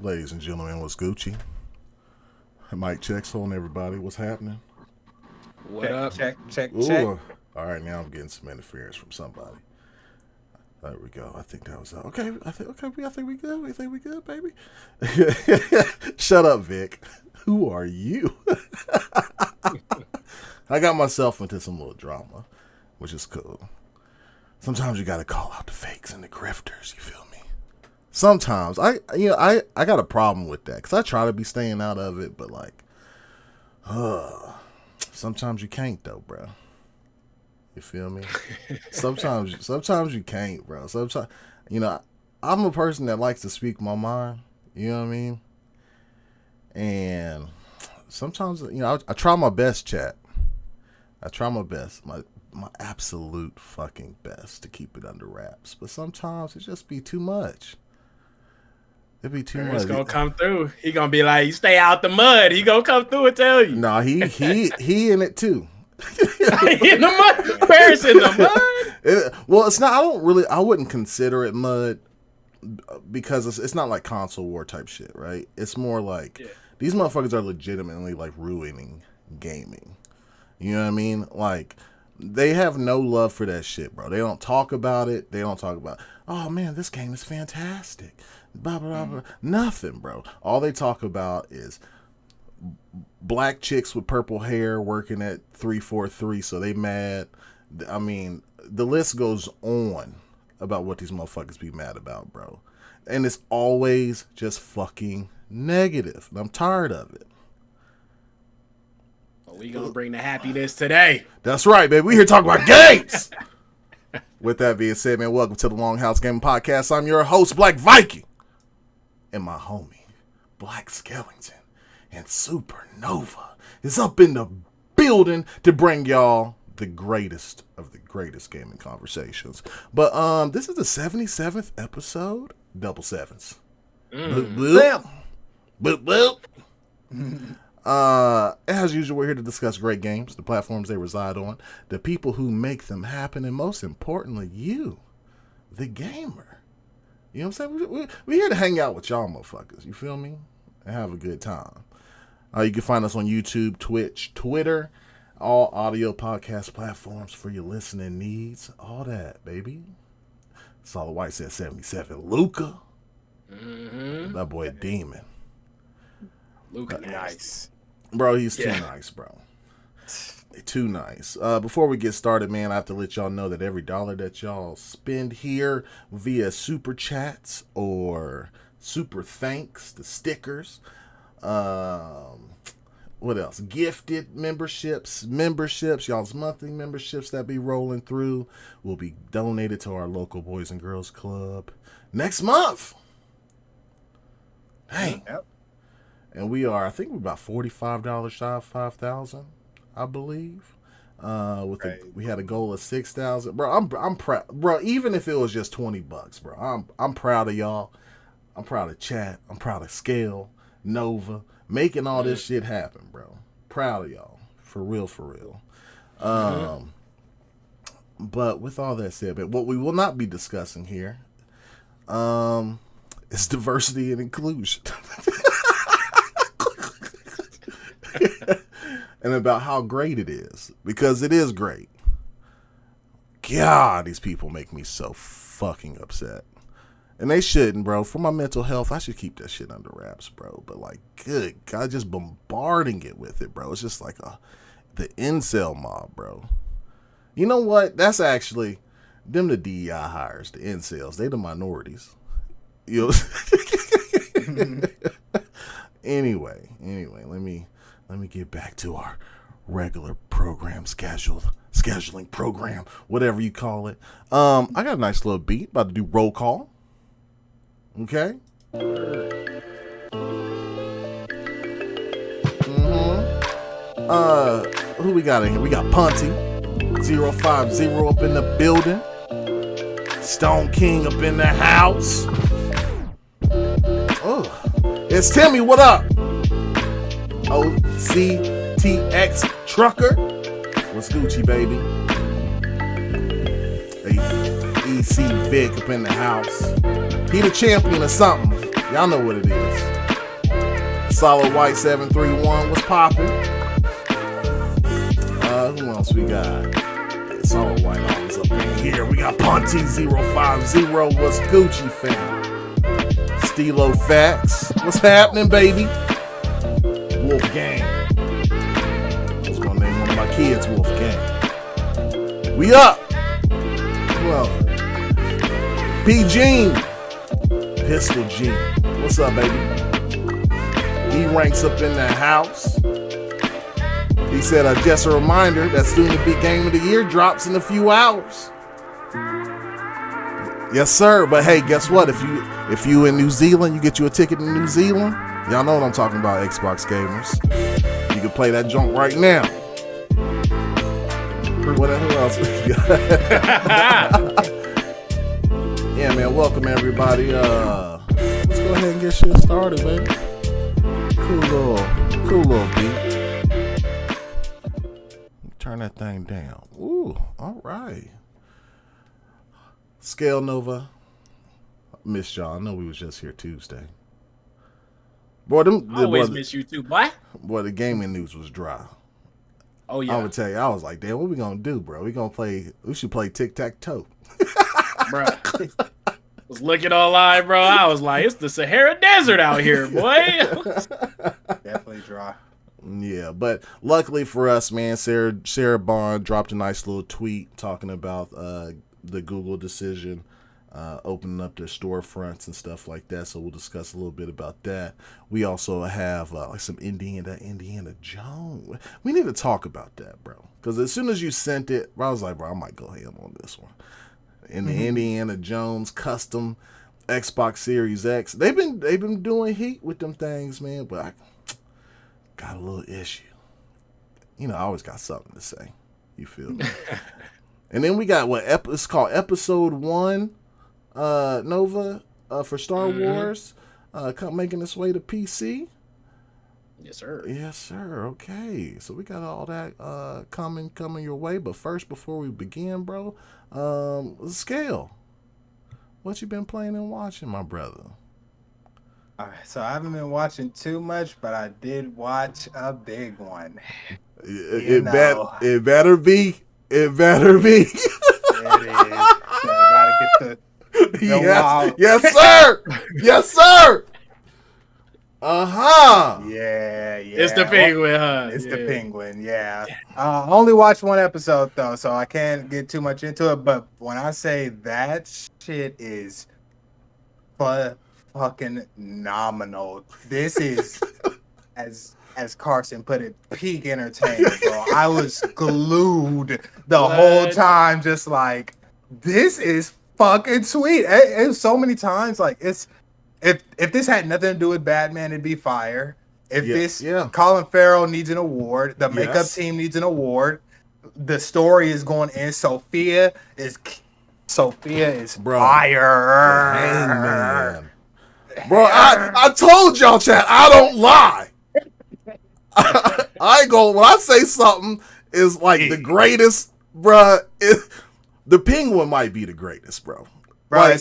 Ladies and gentlemen, what's Gucci? Mic checks on everybody. What's happening? What up? Check. All right, now I'm getting some interference from somebody. There we go. I think that was okay. I think we good. We think we good, baby. Shut up, Vic. Who are you? I got myself into some little drama, which is cool. Sometimes you gotta call out the fakes and the grifters. You feel me? Sometimes I got a problem with that because I try to be staying out of it, but like, sometimes you can't though, bro. You feel me? Sometimes you can't, bro. Sometimes, I'm a person that likes to speak my mind. You know what I mean? And sometimes, I try my best, chat. I try my best, my absolute fucking best to keep it under wraps. But sometimes it just be too much. It'd be too much. It's gonna come through. He gonna be like, "You stay out the mud." He gonna come through and tell you. Nah, he in it too. In the mud. Paris in the mud. Well, it's not. I wouldn't consider it mud because it's not like console war type shit, right? It's more like these motherfuckers are legitimately like ruining gaming. You know what I mean? Like they have no love for that shit, bro. They don't talk about it. They don't talk about, oh man, this game is fantastic. Blah, blah, blah. Nothing, bro. All they talk about is black chicks with purple hair working at 343, so they mad. I mean, the list goes on about what these motherfuckers be mad about, bro. And it's always just fucking negative. And I'm tired of it. Well, we gonna bring the happiness today. That's right, baby. We here talking about games. With that being said, man, welcome to the Longhouse Podcast. I'm your host, Black Viking. And my homie, BLAQQ SKELLINGTON and Supernova is up in the building to bring y'all the greatest of the greatest gaming conversations. But this is the 77th episode, double sevens. Boop, boop. As usual, we're here to discuss great games, the platforms they reside on, the people who make them happen, and most importantly, you, the gamer. You know what I'm saying? We're here to hang out with y'all motherfuckers. You feel me? And have a good time. You can find us on YouTube, Twitch, Twitter, all audio podcast platforms for your listening needs. All that, baby. Solid White said 77. Luca. Mm-hmm. That boy a demon. Luca, nice. Bro, he's too nice, bro. Too nice. Before we get started, man, I have to let y'all know that every dollar that y'all spend here via super chats or super thanks, the stickers, what else? Gifted memberships, y'all's monthly memberships that be rolling through will be donated to our local Boys and Girls Club next month. Dang. Yep. And we are, I think we're about $45 shy of 5,000. I believe. We had a goal of 6,000, bro. I'm proud, bro. Even if it was just $20, bro. I'm proud of y'all. I'm proud of chat. I'm proud of Scale, Nova, making all this shit happen, bro. Proud of y'all, for real, for real. But with all that said, but what we will not be discussing here, is diversity and inclusion. And about how great it is, because it is great. God, these people make me so fucking upset, and they shouldn't, bro. For my mental health, I should keep that shit under wraps, bro. But like, good God, just bombarding it with it, bro. It's just like the incel mob, bro. You know what? That's actually them, the DEI hires, the incels. They the minorities. You know? Anyway, let me get back to our regular program scheduling program, whatever you call it. I got a nice little beat, about to do roll call. Okay. Who we got in here? We got Punty 050 up in the building. Stone King up in the house. Oh, it's Timmy. What up? OCTX Trucker. What's Gucci, baby? EC Vic up in the house. He the champion or something. Y'all know what it is. Solid White 731. What's poppin'? Who else we got? Solid White always up in here. We got Punty 050. What's Gucci, fam? Stilo Facts. What's happening, baby? Wolf Gang. I was gonna name one of my kids Wolf Gang. We up. Well, P. Gene. Pistol Gene. What's up, baby? He ranks up in the house. He said, just a reminder that soon-to-be Game of the Year drops in a few hours. Yes, sir. But hey, guess what? If you in New Zealand, you get you a ticket in New Zealand. Y'all know what I'm talking about, Xbox gamers. You can play that junk right now. Who else? Yeah, man. Welcome everybody. Let's go ahead and get shit started, baby. Cool little beat. Turn that thing down. Ooh, all right. Scale Nova. Missed y'all. I know we was just here Tuesday. Boy, always miss you too, boy. Boy, the gaming news was dry. Oh yeah. I would tell you, I was like, damn, what we gonna do, bro? We should play tic-tac-toe. Bro. Was looking online, bro. I was like, it's the Sahara Desert out here, boy. Definitely dry. Yeah, but luckily for us, man, Sarah Bond dropped a nice little tweet talking about the Google decision, opening up their storefronts and stuff like that. So we'll discuss a little bit about that. We also have like some Indiana Jones. We need to talk about that, bro. Because as soon as you sent it, I was like, bro, I might go ham on this one. In the Indiana Jones custom Xbox Series X, they've been doing heat with them things, man. But I got a little issue. You know, I always got something to say. You feel me? And then we got it's called Episode 1, Nova, for Star Wars, making its way to PC. Yes, sir. Yes, sir. Okay, so we got all that coming your way. But first, before we begin, bro, Scale, what you been playing and watching, my brother? All right, so I haven't been watching too much, but I did watch a big one. It better be. It better be. It is. So I gotta get the yes, sir. Yes, sir. Yeah. It's the penguin, huh? It's the penguin, yeah. I only watched one episode though, so I can't get too much into it. But when I say that shit is fucking nominal, this is as Carson put it, peak entertainment, bro. I was glued the whole time, just like, this is fucking sweet. It was so many times, like, it's if this had nothing to do with Batman, it'd be fire. If Colin Farrell needs an award, the makeup team needs an award. the story is going in. Sophia is Bro, fire. Hangman. Bro, I told y'all, chat, I don't lie. I ain't gonna, when I say something is like the greatest, bro, the Penguin might be the greatest, bro. Bro, Like,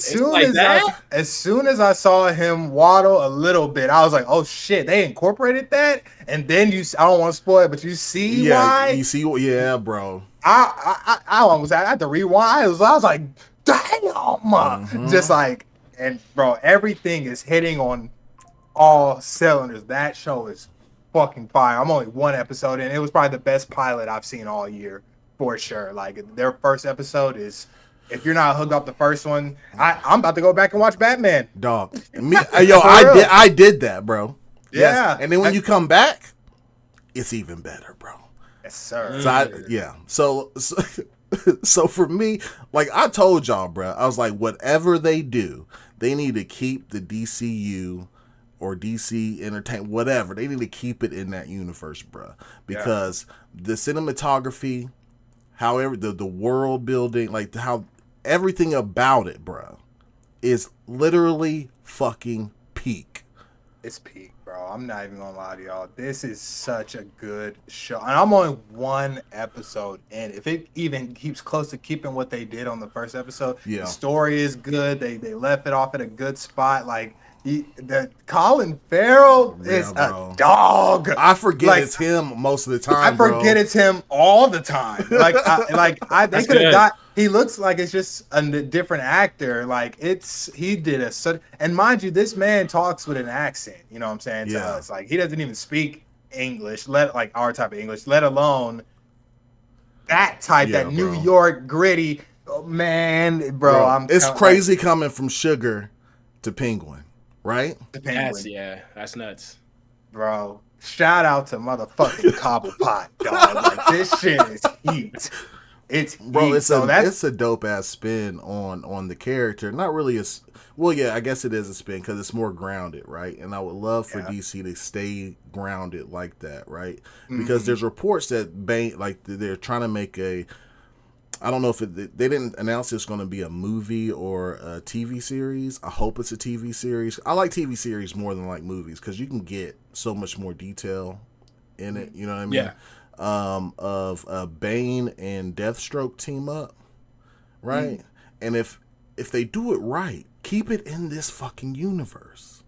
as soon as I saw him waddle a little bit, I was like, "Oh shit, they incorporated that." And then I don't want to spoil it, but you see why? You see, yeah, bro. I almost I had to rewind. I was like, "Damn!" Just like, and bro, everything is hitting on all cylinders. That show is fucking fire. I'm only one episode in. It was probably the best pilot I've seen all year for sure. Like their first episode is. If you're not hooked up the first one, I'm about to go back and watch Batman. Dog, I did that, bro. Yeah, yes. And then when you come back, it's even better, bro. Yes, sir. So so for me, like I told y'all, bro, I was like, whatever they do, they need to keep the DCU or DC Entertainment, whatever. They need to keep it in that universe, bro, because the cinematography, however, the world building, like how everything about it, bro, is literally fucking peak. It's peak, bro. I'm not even gonna lie to y'all. This is such a good show, and I'm only one episode in. If it even keeps close to keeping what they did on the first episode, the story is good. They left it off at a good spot. Like the Colin Farrell is a dog. I forget it's him most of the time. I forget it's him all the time. Like they could have got. He looks like it's just a different actor. Like he did and mind you, this man talks with an accent. You know what I'm saying to us? Like he doesn't even speak English, like our type of English, let alone that type, that New York gritty. Oh, man, bro, it's crazy coming from Sugar to Penguin, right? That's nuts, bro. Shout out to motherfucking Cobblepot, dog. Like this shit is heat. It's a dope ass spin on the character. Not really I guess it is a spin because it's more grounded, right? And I would love for DC to stay grounded like that, right? Because there's reports that Bane, like they're trying to make I don't know if they didn't announce it's going to be a movie or a TV series. I hope it's a TV series. I like TV series more than like movies because you can get so much more detail in it. You know what I mean? Yeah. Of Bane and Deathstroke team up, right? And if they do it right, keep it in this fucking universe.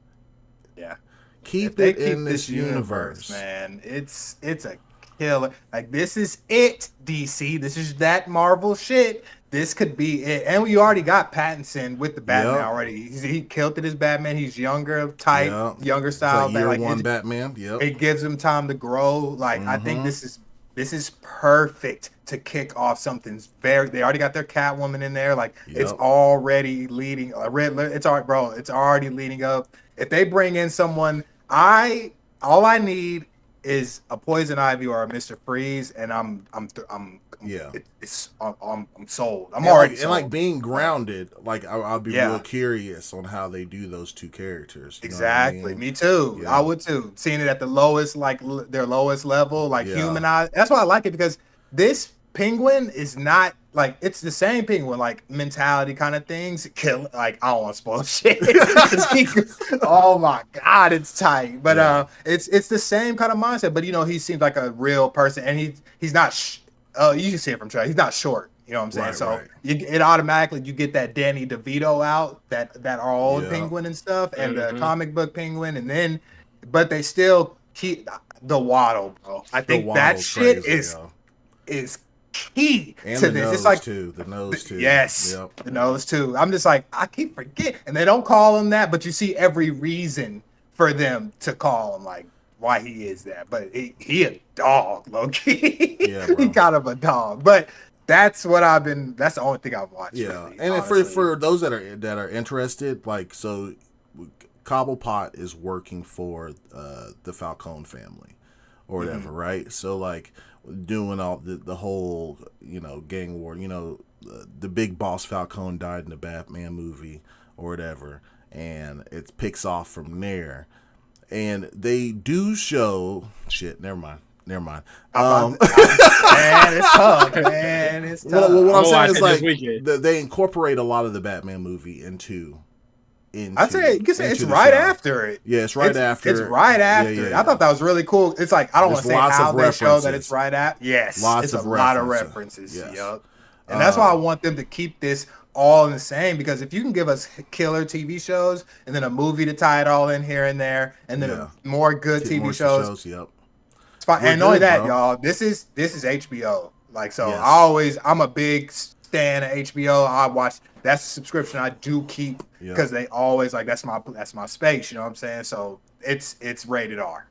Yeah, keep it in this universe, man. It's a killer. Like this is it, DC. This is that Marvel shit. This could be it. And we already got Pattinson with the Batman already. He killed it as Batman. He's younger type, younger style. Like year one Batman. Yep. It gives him time to grow. Like I think this is perfect to kick off something they already got their Catwoman in there. Like it's already leading. It's already, bro. It's already leading up. If they bring in someone, all I need is a Poison Ivy or a Mr. Freeze, and I'm sold. I'm already sold. And like being grounded, like I'll be real curious on how they do those two characters. Exactly. I mean? Me too. I would too. Seeing it at the lowest, like their lowest level, like humanized. That's why I like it, because this Penguin is not like, it's the same Penguin, like mentality kind of things. Kill, like I don't want to spoil shit. Oh my god, it's tight. But it's the same kind of mindset. But he seems like a real person, and he's not. You can see it from trailer. He's not short. You know what I'm saying? Right, so it automatically, you get that Danny DeVito out, that our old Penguin and stuff, and the comic book Penguin, and then, but they still keep the Waddle, bro. I think that shit is key and to the this. Nose it's like too. The nose too. Yes, the nose too. I'm just like, I keep forgetting, and they don't call him that, but you see every reason for them to call him like why he is that. But he a dog, low-key. He kind of a dog. But that's what that's the only thing I've watched. Yeah, really, and for those that are interested, like, so Cobblepot is working for the Falcone family or whatever, right? So like doing all the whole gang war. The big boss Falcone died in the Batman movie or whatever, and it picks off from there. And they do show shit. Never mind. Never mind. Man, it's tough, man. It's tough. Well, what I'm saying is like they incorporate a lot of the Batman movie into. I'd say you can say it's right after it. Yeah, it's right after. It's right after it. I thought that was really cool. It's like I don't want to say how they show that it's right at. Yes, it's a lot of references. Yes. Yep. And that's why I want them to keep this all in the same, because if you can give us killer TV shows and then a movie to tie it all in here and there, and then more good TV shows. Yep. It's fine. And not only that, y'all, this is HBO. Like, so I'm a big fan of HBO. I watch. That's a subscription I do keep because they always like that's my space. You know what I'm saying? So it's rated R.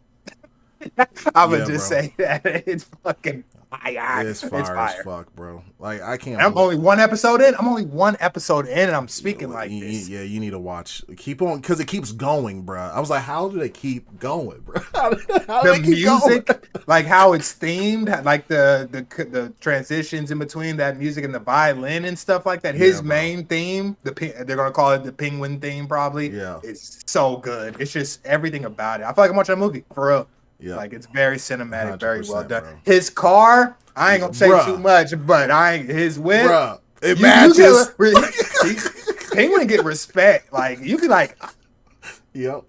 I would just say that it's fucking fire. It's fire as fuck, bro. Like I can't. I'm only one episode in. And I'm speaking like this. Yeah, you need to watch. Keep on, because it keeps going, bro. I was like, how do they keep going, bro? How the music, like how it's themed, like the transitions in between that music and the violin and stuff like that. His main theme, they're gonna call it the Penguin theme, probably. Yeah, it's so good. It's just everything about it. I feel like I'm watching a movie for real. Yeah, like it's very cinematic, very well done. Bro. His car, I ain't gonna say too much, but his whip, bro, it matches. Penguin get respect. Like you can like, yep.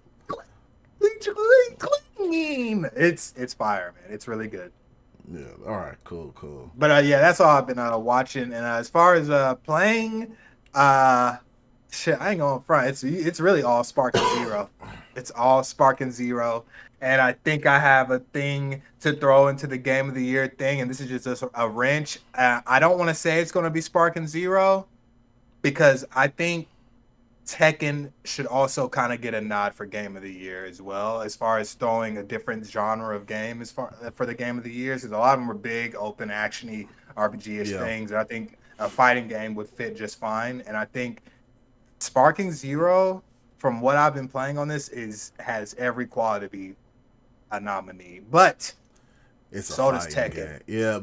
Clean. It's fire, man. It's really good. Yeah. All right. Cool. But that's all I've been watching. And as far as playing, shit, I ain't going front. It's really all Spark and Zero. It's all Spark and Zero. And I think I have a thing to throw into the Game of the Year thing, and this is just a wrench. I don't want to say it's going to be Spark and Zero, because I think Tekken should also kind of get a nod for Game of the Year as well, as far as throwing a different genre of game for the Game of the Year. Because a lot of them are big, open, actiony, RPG-ish things, and I think a fighting game would fit just fine. And I think Sparking Zero, from what I've been playing on this, has every quality to be a nominee, but so does Tekken. Yeah,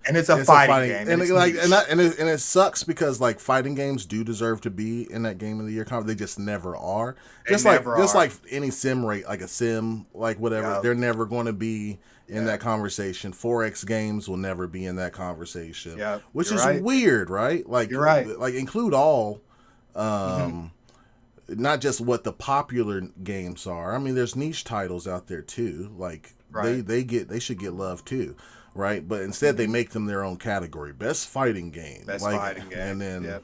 it's a fighting game, and it sucks because like fighting games do deserve to be in that Game of the Year conference. They just never are. Just like any sim rate, like a sim, like whatever, they're never going to be in that conversation. 4X games will never be in that conversation. Yeah, which is weird, right? Like you're right. Like include all. Not just what the popular games are. I mean, there's niche titles out there too. Like they should get love too, right? But instead they make them their own category. Best fighting game. And then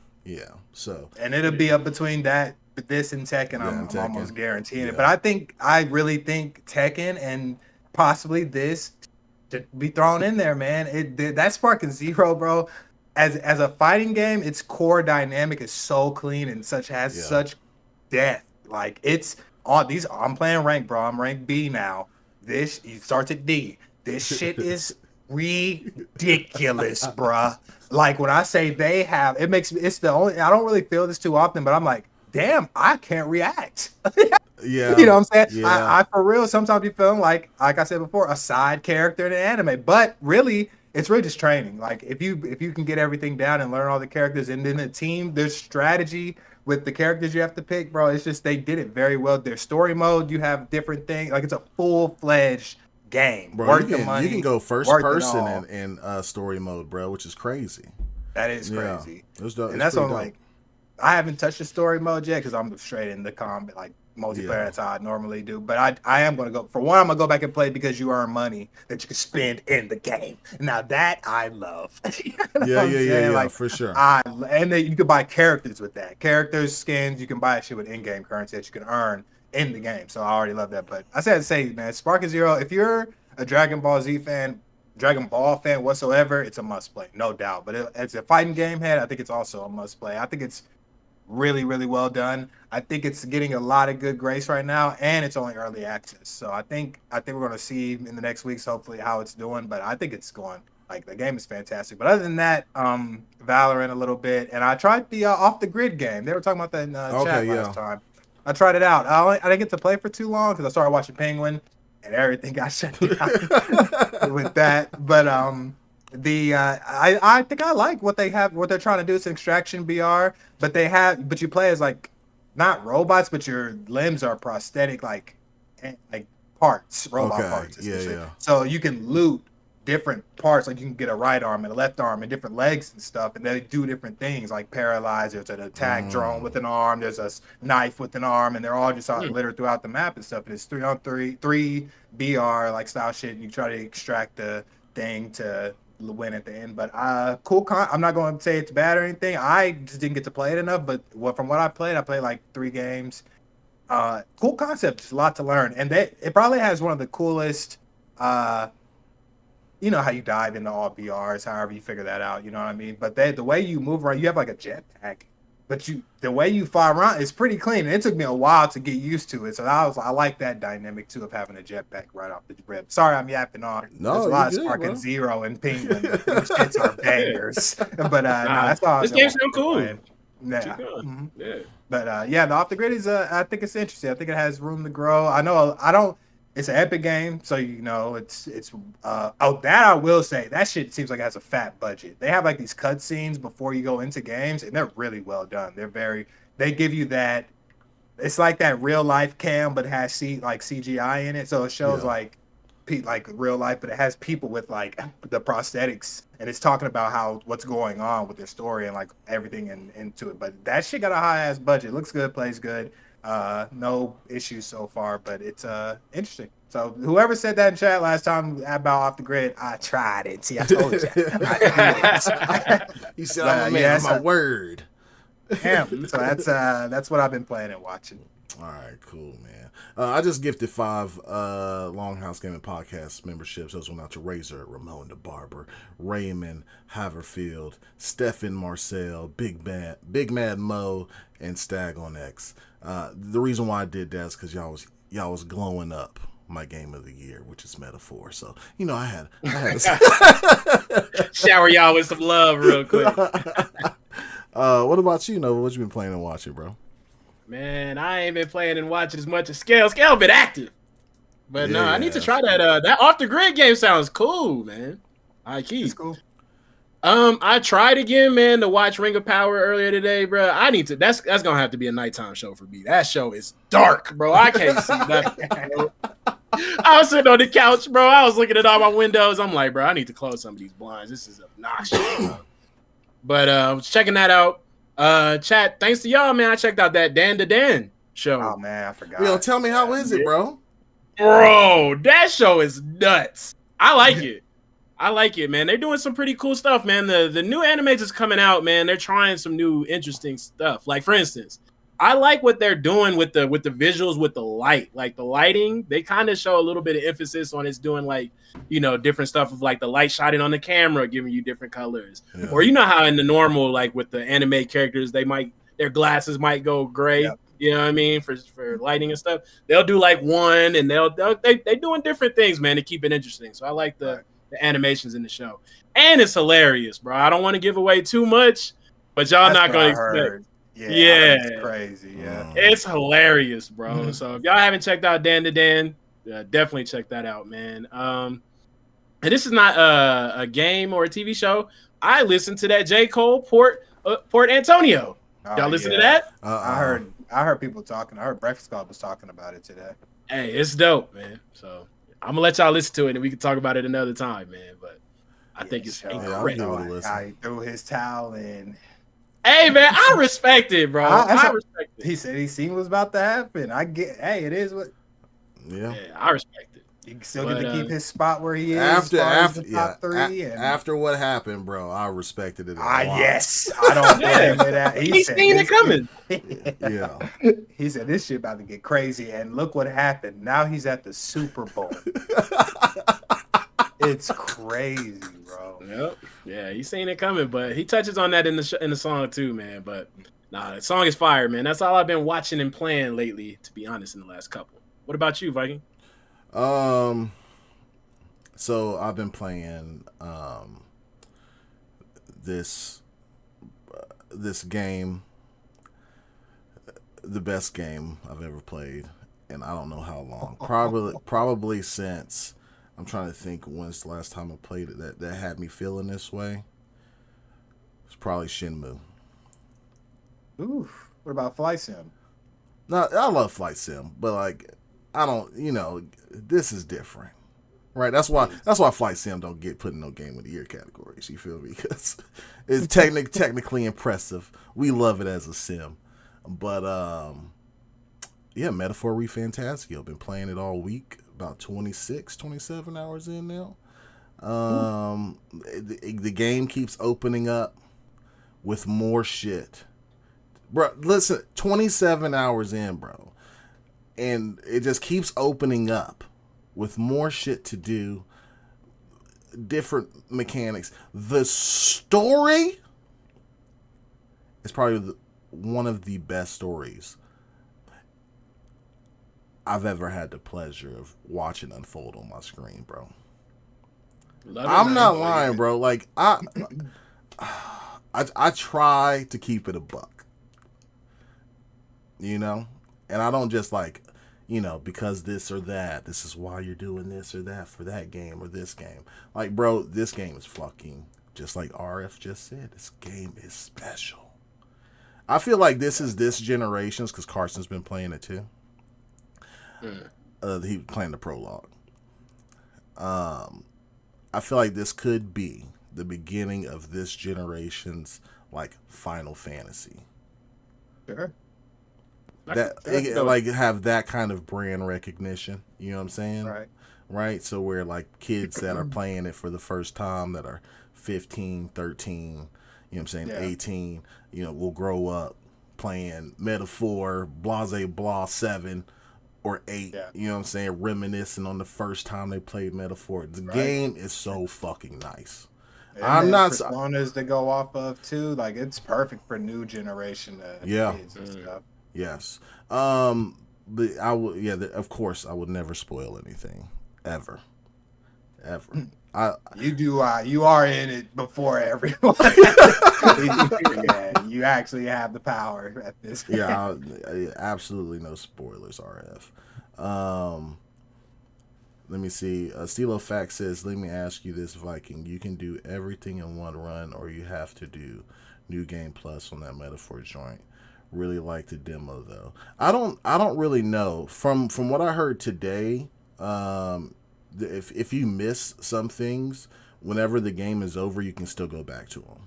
so. And it'll be up between this and Tekken. I'm almost guaranteeing it. But I really think Tekken and possibly this should be thrown in there, man. That Sparking Zero, bro. As a fighting game, its core dynamic is so clean and such death. Like it's all these. I'm playing rank, bro. I'm rank B now. This starts at D. This shit is ridiculous, bruh. Like when I say it's the only. I don't really feel this too often, but I'm like, damn, I can't react. Yeah, you know what I'm saying. Yeah. I for real. Sometimes be feeling like I said before, a side character in an anime, but really. It's really just training. Like if you can get everything down and learn all the characters, and then the team, there's strategy with the characters you have to pick, bro. It's just they did it very well. Their story mode, you have different things. Like it's a full-fledged game. Bro, you can go first person in story mode, bro, which is crazy. That is crazy. And that's what I'm like. I haven't touched the story mode yet because I'm straight in the combat, like multiplayer. That's how I normally do. But I am going to go. For one, I'm going to go back and play because you earn money that you can spend in the game. Now that I love. Yeah, like, for sure. And then you can buy characters with that. Characters, skins, you can buy shit with in-game currency that you can earn in the game. So I already love that. But I said to say, man, Sparking Zero, if you're a Dragon Ball Z fan, Dragon Ball fan whatsoever, it's a must play, no doubt. But as a fighting game head, I think it's also a must play. I think it's really, really well done. I think it's getting a lot of good grace right now, and it's only early access. So I think we're going to see in the next weeks, hopefully, how it's doing. But I think it's going. Like the game is fantastic. But other than that, Valorant a little bit, and I tried the Off the Grid game. They were talking about that in chat last time. I tried it out. I didn't get to play for too long because I started watching Penguin, and everything got shut down with that. But I think I like what they have. What they're trying to do is Extraction BR, but you play as like not robots, but your limbs are prosthetic, like parts, robot Okay, parts. yeah, Essentially. yeah. So you can loot different parts, like you can get a right arm and a left arm and different legs and stuff, and they do different things like paralyze. There's an attack drone with an arm, there's a knife with an arm, and they're all just littered throughout the map and stuff. And it's 3-on-3 BR like style shit, and you try to extract the thing to win at the end. But cool I'm not going to say it's bad or anything. I just didn't get to play it enough, but from what I played like 3 games. Cool concept, just a lot to learn, and it probably has one of the coolest you know how you dive into all BRs, however you figure that out, you know what I mean? But the way you move around, you have like a jetpack, but the way you fly around is pretty clean. And it took me a while to get used to it. So I like that dynamic too of having a jetpack right off the rip. Sorry, I'm yapping on. No, there's a lot of good, Spark bro. and Zero and Penguin. Those shits are bangers. But no, that's all. This game sounds cool. Yeah. Mm-hmm. Yeah. But the Off the Grid is I think it's interesting. I think it has room to grow. I know I don't. It's an Epic game, so you know it's that I will say that shit seems like it has a fat budget. They have like these cutscenes before you go into games, and they're really well done. They give you that. It's like that real life cam, but has CGI in it, so it shows like real life, but it has people with like the prosthetics, and it's talking about what's going on with their story and like everything into it. But that shit got a high ass budget. Looks good, plays good. No issues so far, but it's interesting. So whoever said that in chat last time about Off the Grid, I tried it. See, I told you. You said I'm a man of my word. Damn. So that's what I've been playing and watching. All right, cool, man. I just gifted 5 Longhouse Gaming Podcast memberships. Those went out to Razor, Ramon the Barber, Raymond Haverfield, Stefan Marcel, Big Mad Mo, and Stag on X. The reason why I did that is because y'all was glowing up my game of the year, which is Metaphor. So you know I had shower y'all with some love real quick. What about you, Nova? What you been playing and watching, bro? Man, I ain't been playing and watching as much as Scale. Scale been active, but no, I need to try that. That Off the Grid game sounds cool, man. It's cool. I tried again, man, to watch Ring of Power earlier today, bro. I need to. That's gonna have to be a nighttime show for me. That show is dark, bro. I can't see nothing. Bro. I was sitting on the couch, bro. I was looking at all my windows. I'm like, bro, I need to close some of these blinds. This is obnoxious. Bro. But I was checking that out. Chat, thanks to y'all, man. I checked out that Dan to Dan show. Oh man, I forgot. Yo, tell me, how is it, bro? Bro, that show is nuts. I like it, man. They're doing some pretty cool stuff, man. The new animes is coming out, man. They're trying some new interesting stuff. Like, for instance, I like what they're doing with the visuals, with the light. Like the lighting, they kind of show a little bit of emphasis on it's doing like, you know, different stuff of like the light shining on the camera, giving you different colors. Yeah. Or you know how in the normal, like with the anime characters, their glasses might go gray. Yep. You know what I mean? For lighting and stuff. They'll do like one, and they doing different things, man, to keep it interesting. So I like the animations in the show. And it's hilarious, bro. I don't want to give away too much, but y'all not going to expect. Yeah. It's crazy. Yeah. It's hilarious, bro. Mm-hmm. So if y'all haven't checked out Dan to Dan, definitely check that out, man. And this is not a game or a TV show. I listened to that J. Cole Port Antonio. Y'all listen to that? I heard people talking. I heard Breakfast Club was talking about it today. Hey, it's dope, man. So I'm gonna let y'all listen to it, and we can talk about it another time, man. But I think it's incredible. How he threw his towel in. Hey, man, I respect it, bro. I respect it. He said he seen what's about to happen. It is what. Yeah, I respect it. He still get to keep his spot where he is after top 3. After what happened, bro, I respected it a lot. Yes, I don't blame it. That he's seen it coming. Yeah, he said this shit about to get crazy, and look what happened. Now he's at the Super Bowl. It's crazy, bro. Yep. Yeah, he's seen it coming, but he touches on that in the song too, man. But nah, the song is fire, man. That's all I've been watching and playing lately, to be honest, in the last couple. What about you, Viking? So I've been playing this game, the best game I've ever played, and I don't know how long. Probably since, I'm trying to think when's the last time I played it that had me feeling this way. It's probably Shenmue. Oof. What about Flight Sim? No, I love Flight Sim, but like I don't, this is different. Right, that's why Flight Sim don't get put in no Game of the Year categories. You feel me? Because it's technically impressive. We love it as a sim, but yeah, Metaphor ReFantazio. Been playing it all week. About 26, 27 hours in now. The game keeps opening up with more shit, bro. Listen, 27 hours in, bro, and it just keeps opening up with more shit to do, different mechanics. The story is probably one of the best stories I've ever had the pleasure of watching unfold on my screen, bro. I'm not lying, bro. Like, I try to keep it a buck, and I don't just like, because this or that, this is why you're doing this or that for that game or this game. Like, bro, this game is fucking, just like RF just said, this game is special. I feel like this is this generation's, because Carson's been playing it too. He was playing the prologue. I feel like this could be the beginning of this generation's, like, Final Fantasy. Sure. Like have that kind of brand recognition, you know what I'm saying? Right. So where like kids that are playing it for the first time that are 15, 13, you know what I'm saying, 18, will grow up playing Metaphor, Blase Blah 7 or 8, you know what I'm saying, reminiscing on the first time they played Metaphor. The game is so fucking nice. And I'm not personas to go off of too. Like, it's perfect for new generation kids and stuff. Yes. But I would, of course, I would never spoil anything, ever. You are in it before everyone. You actually have the power at this. Absolutely no spoilers, RF. Let me see. Stilo Fact says, let me ask you this, Viking. You can do everything in one run, or you have to do New Game Plus on that Metaphor joint. Really like the demo though. I don't really know. From what I heard today, if you miss some things, whenever the game is over, you can still go back to them.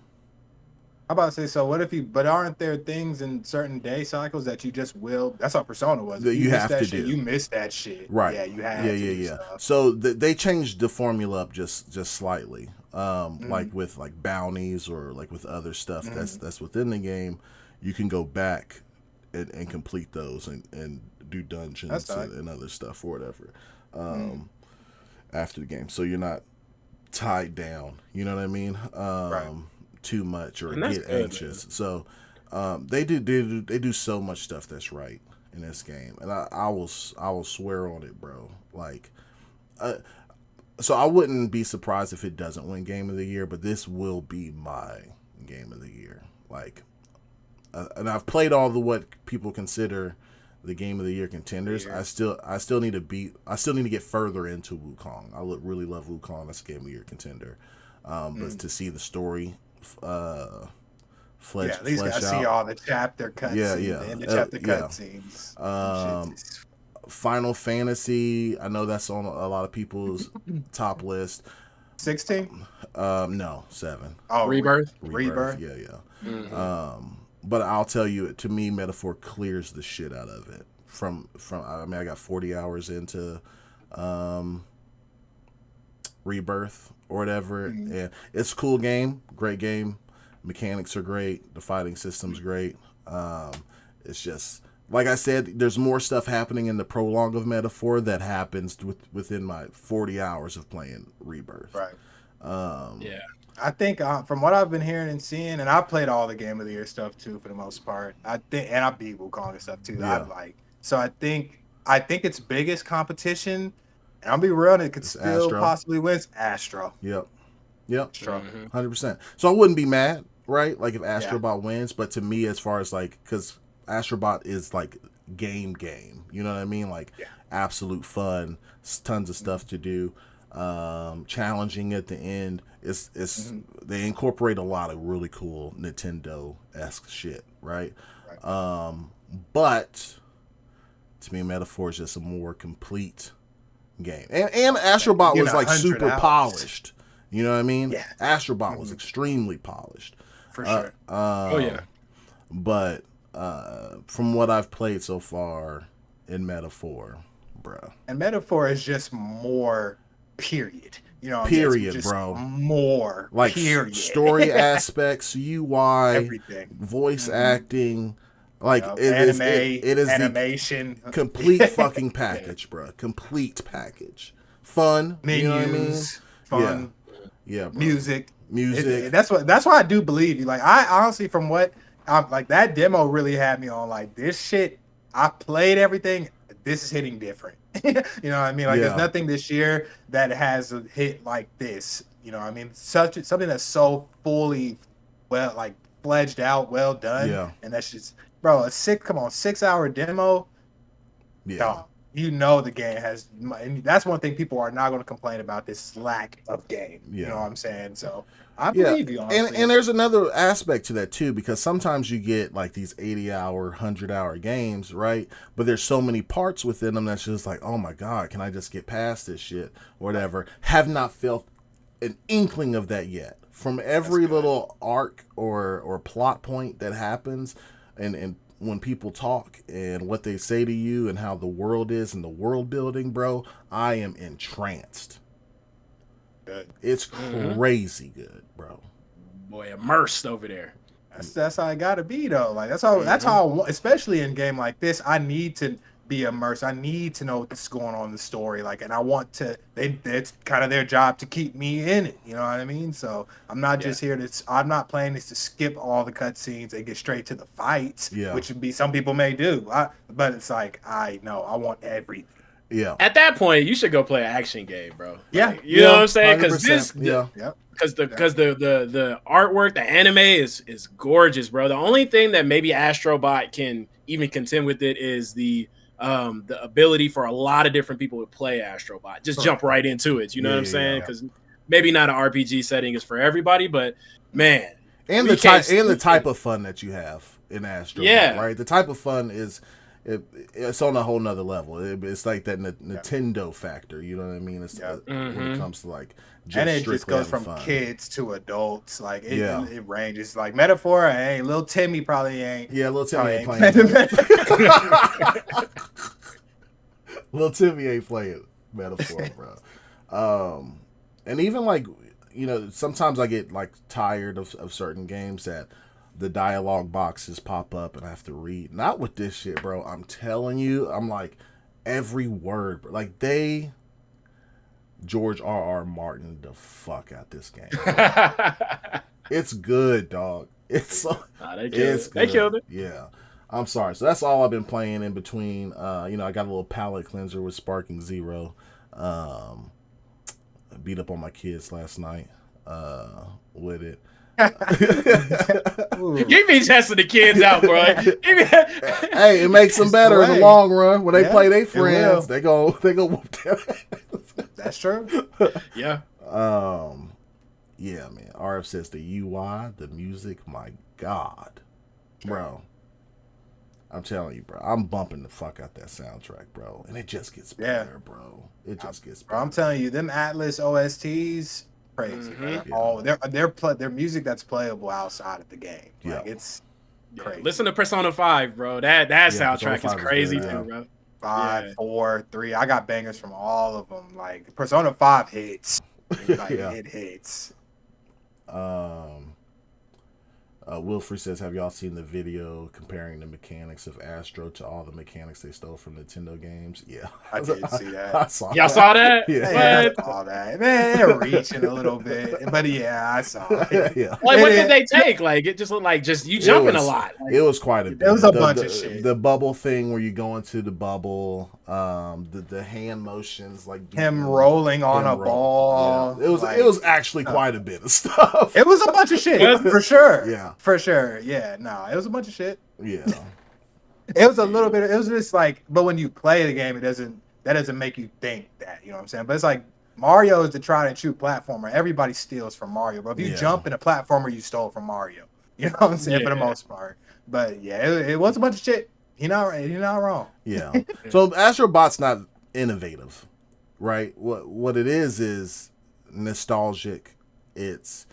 I'm about to say, so what if but aren't there things in certain day cycles that you just will? That's how Persona was. That you have to do. You missed that shit. Right. Yeah, you have to. So they changed the formula up just slightly. Like with like bounties or like with other stuff that's within the game, you can go back and complete those and do dungeons and other stuff or whatever after the game. So you're not tied down. You know what I mean? Too much or get anxious. Man. So they do so much stuff that's right in this game, and I will swear on it, bro. Like, so I wouldn't be surprised if it doesn't win Game of the Year, but this will be my Game of the Year. Like, and I've played all the what people consider the Game of the Year contenders. I still need to get further into Wukong. I really love Wukong as a Game of the Year contender, but to see the story. At least I see all the chapter cutscenes and the chapter cutscenes. Final Fantasy, I know that's on a lot of people's top list. 16? No, 7. Oh, Rebirth. Yeah. But I'll tell you, to me, Metaphor clears the shit out of it. From I mean, I got 40 hours into Rebirth or whatever, and it's a cool game, great game. Mechanics are great, the fighting system's great. It's just like I said, there's more stuff happening in the prologue of Metaphor that happens within my 40 hours of playing Rebirth. Right. I think from what I've been hearing and seeing, and I've played all the Game of the Year stuff too for the most part. I think, and I beat Wukong and stuff too. Yeah. I think its biggest competition. And I'll be real, it could still Astro. possibly win. Astro. Yep. Astro. 100%. So I wouldn't be mad, right? Like if Astrobot wins, but to me, as far as like, because Astrobot is like game, you know what I mean? Like absolute fun, tons of stuff to do, challenging at the end. It's they incorporate a lot of really cool Nintendo-esque shit, right? But To me, Metaphor is just a more complete game. And Astrobot was like 100 super hours. polished. You know what I mean? Yeah. Astrobot was extremely polished. For sure. Oh yeah. But from what I've played so far in Metaphor, bruh. And Metaphor is just more period. You know, Period, just bro. More Like period. story aspects, UI, Everything. voice acting. Like Yep. it is animation, the complete fucking package, bro. Complete package. Fun, menus, you know what I mean? fun, Yeah, bro. music. Music. That's why I do believe you. Like I honestly, from what I'm like, that demo really had me on like this shit. I played everything. This is hitting different. You know what I mean? Like there's nothing this year that has a hit like this. You know what I mean? Something that's so fully fledged out, well done. Yeah. And that's just, bro, a 6-hour demo. Yeah. Dog, you know the game has, and that's one thing people are not going to complain about, this lack of game. Yeah. You know what I'm saying? So I believe you. Honestly. And there's another aspect to that too, because sometimes you get like these 80-hour, 100-hour games, right? But there's so many parts within them that's just like, oh my god, can I just get past this shit or whatever? Have not felt an inkling of that yet. From every little arc or plot point that happens, and when people talk and what they say to you and how the world is and the world building, bro, I am entranced. Good. It's crazy good, bro. Boy, immersed over there. That's how I gotta be though. Like that's how I want, especially in a game like this. I need to be immersed. I need to know what's going on in the story. Like, and I want to. It's kind of their job to keep me in it. You know what I mean? So I'm not just here to. I'm not playing this to skip all the cutscenes and get straight to the fights, which would be some people may do. But it's like I know I want everything. Yeah. At that point, you should go play an action game, bro. Yeah. Like, you know what I'm saying? Because 100%. because the artwork, the anime is gorgeous, bro. The only thing that maybe Astrobot can even contend with it is the ability for a lot of different people to play Astrobot. Just jump right into it. You know what I'm saying? Because maybe not an RPG setting is for everybody, but man, and the type of fun that you have in Astrobot, right? The type of fun is. It's on a whole nother level. It's like that Nintendo factor, you know what I mean? It's when it comes to like, and it just goes from kids to adults. Like it ranges. Like Metaphor, hey, little Timmy probably ain't. Yeah, little Timmy ain't playing. Little Timmy ain't playing Metaphor, bro. And even like, you know, sometimes I get like tired of certain games that the dialogue boxes pop up and I have to read. Not with this shit, bro. I'm telling you, I'm like every word, bro. Like George R.R. Martin the fuck out this game. It's good, dog. It's they killed it. Yeah. I'm sorry. So that's all I've been playing in between. You know, I got a little palate cleanser with Sparking Zero. I beat up on my kids last night with it. You be testing the kids out, bro. Hey, it makes them better in the long run. When they play their friends, they go whoop their ass. That's true. Yeah. Yeah, man. RF says the UI, the music, my God. Bro. I'm telling you, bro. I'm bumping the fuck out that soundtrack, bro. And it just gets better, bro. It just gets better. Bro, I'm telling you, them Atlas OSTs, crazy. Oh, their music that's playable outside of the game. Like it's crazy. Listen to Persona 5, bro. That soundtrack is crazy too, bro. 5, 4, 3. I got bangers from all of them. Like Persona 5 hits. Like it hits. Wilfred says, have y'all seen the video comparing the mechanics of Astro to all the mechanics they stole from Nintendo games? Yeah. I did see that. Y'all saw that? Yeah. I saw that. Man, they're reaching a little bit. But yeah, I saw it. Yeah. Like, what did they take? Like, it just looked like you jumping a lot. Like, it was quite a bit. It was a bunch of shit. The bubble thing where you go into the bubble, the hand motions, like him rolling on a ball. Yeah. It was actually quite a bit of stuff. It was a bunch of shit, for sure. Yeah. For sure. Yeah. No, it was a bunch of shit. Yeah. It was a little bit. It was just like, but when you play the game, that doesn't make you think that. You know what I'm saying? But it's like Mario is the tried and true platformer. Everybody steals from Mario, bro. If you jump in a platformer, you stole from Mario. You know what I'm saying? For the most part. But yeah, it was a bunch of shit. You're not wrong. Yeah. So Astrobot's not innovative, right? What it is nostalgic. It's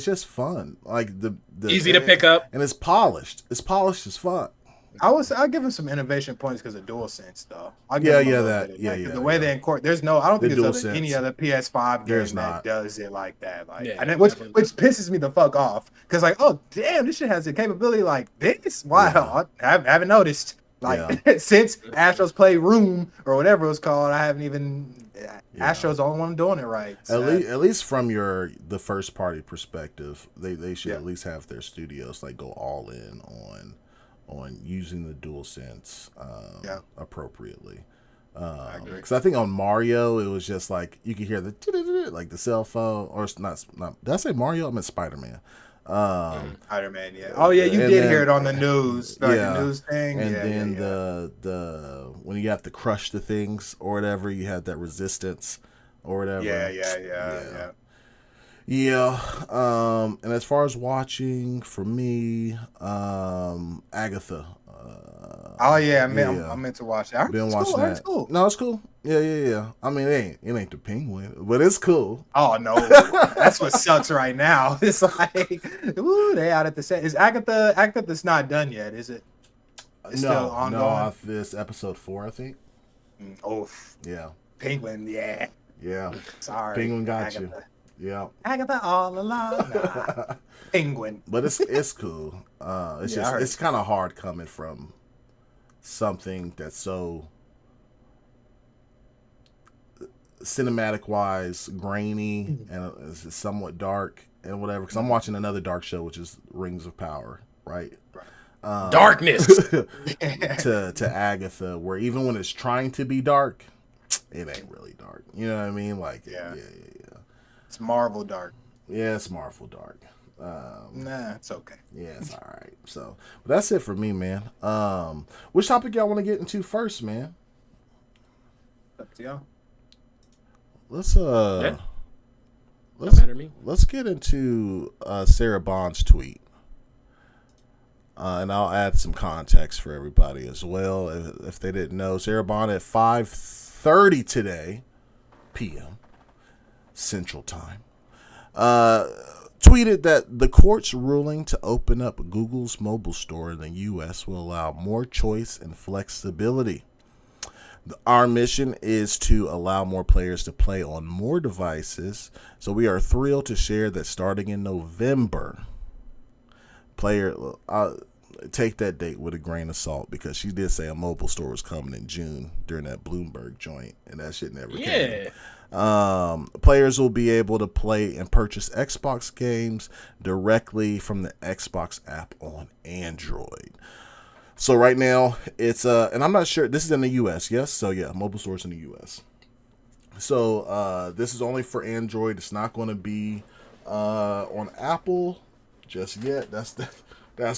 just fun. Like the easy to pick up, and it's polished. It's polished as fuck. I'll give him some innovation points because of DualSense though. The way they incorporate. I don't think there's any other PS5 game that does it like that. Like, which pisses me the fuck off because like, oh damn, this shit has a capability like this. Wow, I haven't noticed. Like since Astro's Playroom or whatever it was called, I haven't even. Astro's the only one doing it right. So. At least from the first party perspective, they should at least have their studios like go all in on using the DualSense appropriately. Because I think on Mario it was just like you could hear the like the cell phone, or it's not. Did I say Mario? I meant Spider-Man. Spider-Man, yeah. Oh yeah, you did hear it on the news, the news thing. And then the when you have to crush the things or whatever, you have that resistance or whatever. Yeah. And as far as watching, for me, Agatha. I meant to watch that. Been watching that. It's cool. No, it's cool. Yeah. I mean, it ain't the Penguin, but it's cool. Oh no, that's what sucks right now. It's like, ooh, they out at the set. Is Agatha's not done yet? Is it? It's still ongoing? No. This episode 4, I think. Yeah. Penguin, yeah. Sorry, Penguin got Agatha. you. Yeah. Agatha all along. Nah. Penguin. But it's cool. It's kind of hard coming from something that's so cinematic wise grainy and it's somewhat dark and whatever, because I'm watching another dark show, which is Rings of Power, right? Darkness to Agatha, where even when it's trying to be dark, it ain't really dark. You know what I mean? Like yeah. It's Marvel dark. Yeah, it's Marvel dark. Nah, it's okay. Yeah, it's all right. So, but that's it for me, man. Which topic y'all want to get into first, man? Up to y'all. Let's get into Sarah Bond's tweet, and I'll add some context for everybody as well. If they didn't know, Sarah Bond at 5:30 today p.m. Central Time tweeted that the court's ruling to open up Google's mobile store in the U.S. will allow more choice and flexibility. Our mission is to allow more players to play on more devices, so we are thrilled to share that starting in November, take that date with a grain of salt, because she did say a mobile store was coming in June during that Bloomberg joint, and that shit never came. Players will be able to play and purchase Xbox games directly from the Xbox app on Android. So right now it's and I'm not sure, this is in the US, yes? So yeah, mobile stores in the US. So this is only for Android. It's not going to be on Apple just yet. That's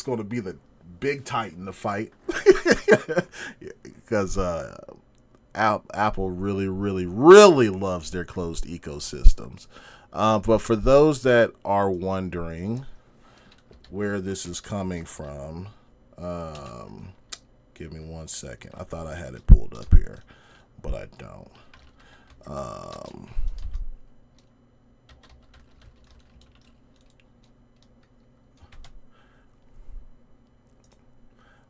going to be the big titan to fight. Because Apple really, really, really loves their closed ecosystems. But for those that are wondering where this is coming from, give me 1 second. I thought I had it pulled up here, but I don't.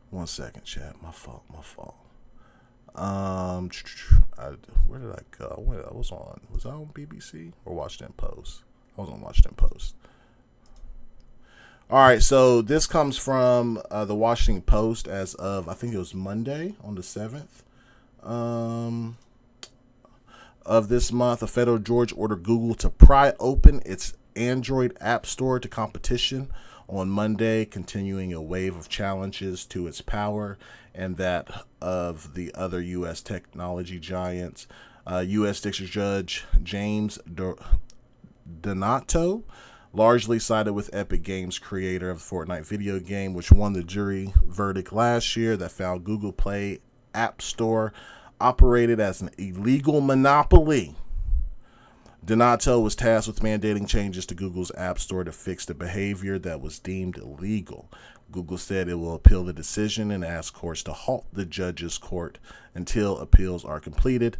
1 second, chat. My fault. Where did I go? Was I on BBC or Washington Post? I was on Washington Post. All right, so this comes from the Washington Post as of, I think it was Monday on the 7th of this month. A federal judge ordered Google to pry open its Android app store to competition on Monday, continuing a wave of challenges to its power and that of the other U.S. technology giants. U.S. District Judge James Donato largely sided with Epic Games, creator of the Fortnite video game, which won the jury verdict last year that found Google Play App Store operated as an illegal monopoly. Donato was tasked with mandating changes to Google's App Store to fix the behavior that was deemed illegal. Google said it will appeal the decision and ask courts to halt the judge's court until appeals are completed.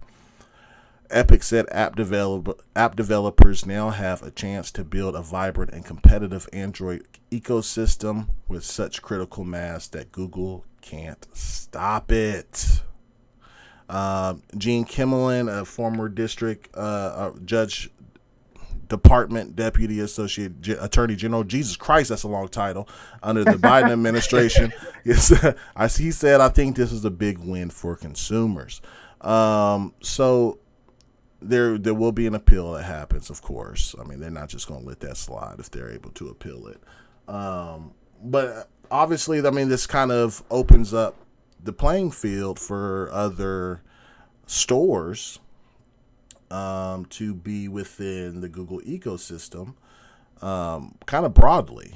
Epic said app developers now have a chance to build a vibrant and competitive Android ecosystem with such critical mass that Google can't stop it. Gene Kimmelin, a former district judge, department deputy associate attorney general, Jesus Christ, that's a long title, under the Biden administration, he said, I think this is a big win for consumers. So there will be an appeal that happens, of course. I mean, they're not just going to let that slide if they're able to appeal it. But obviously, I mean, this kind of opens up the playing field for other stores to be within the Google ecosystem kind of broadly,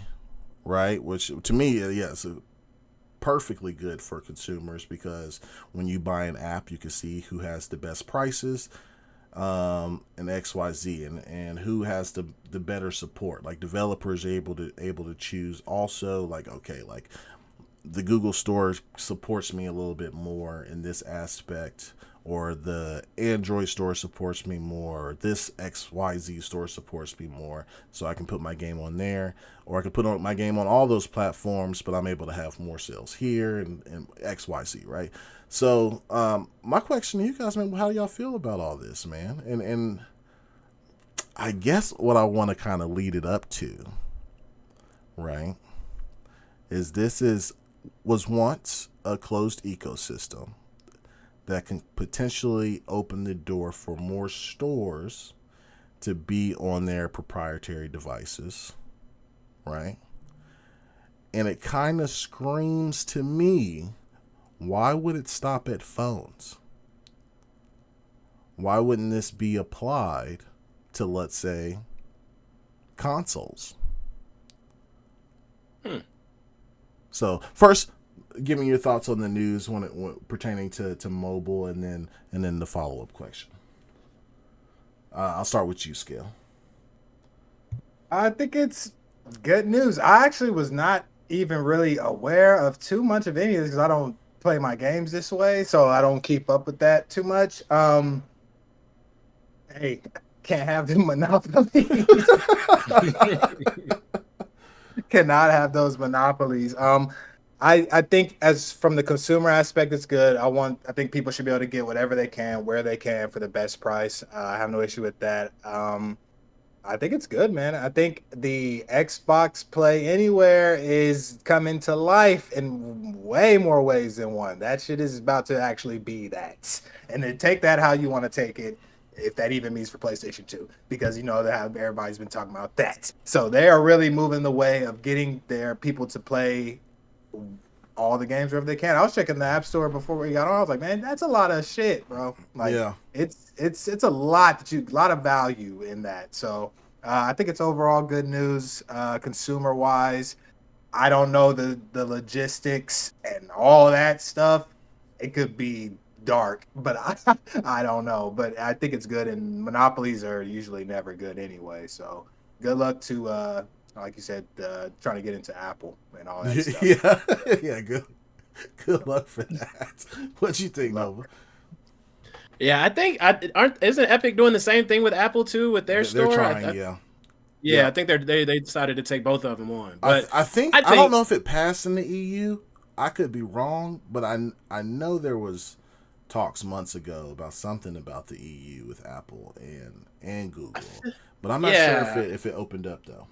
right? Which to me, yes, perfectly good for consumers, because when you buy an app, you can see who has the best prices and XYZ and who has the better support. Like developers are able to choose also, like, okay, like the Google store supports me a little bit more in this aspect, or the Android store supports me more, or this XYZ store supports me more, so I can put my game on there, or I can put my game on all those platforms, but I'm able to have more sales here and XYZ, right? So my question to you guys, man, how do y'all feel about all this, man? And I guess what I want to kind of lead it up to, right, is this was once a closed ecosystem that can potentially open the door for more stores to be on their proprietary devices, right? And it kind of screams to me, why would it stop at phones? Why wouldn't this be applied to, let's say, consoles? So first, give me your thoughts on the news when pertaining to mobile, and then the follow-up question. I'll start with you, Scale. I think it's good news. I actually was not even really aware of too much of any of this because I don't play my games this way, so I don't keep up with that too much. Hey, can't have the monopolies. Cannot have those monopolies. I think as from the consumer aspect, it's good. I think people should be able to get whatever they can, where they can for the best price. I have no issue with that. I think it's good, man. I think the Xbox Play Anywhere is coming to life in way more ways than one. That shit is about to actually be that. And then take that how you want to take it, if that even means for PlayStation 2, because you know that everybody's been talking about that. So they are really moving the way of getting their people to play all the games wherever they can. I was checking the App Store before we got on. I was like, man, that's a lot of shit, bro. Like, yeah, it's a lot lot of value in that. So I think it's overall good news, consumer wise. I don't know the logistics and all that stuff. It could be dark, but I don't know. But I think it's good, and monopolies are usually never good anyway. So good luck to like you said, trying to get into Apple and all that stuff. Yeah, good luck for that. What you think, Nova? Yeah, I think isn't Epic doing the same thing with Apple too with their store? They're trying, yeah. I think they decided to take both of them on. But I think I don't know if it passed in the EU. I could be wrong, but I know there was talks months ago about something about the EU with Apple and Google, but I'm not sure if it opened up though.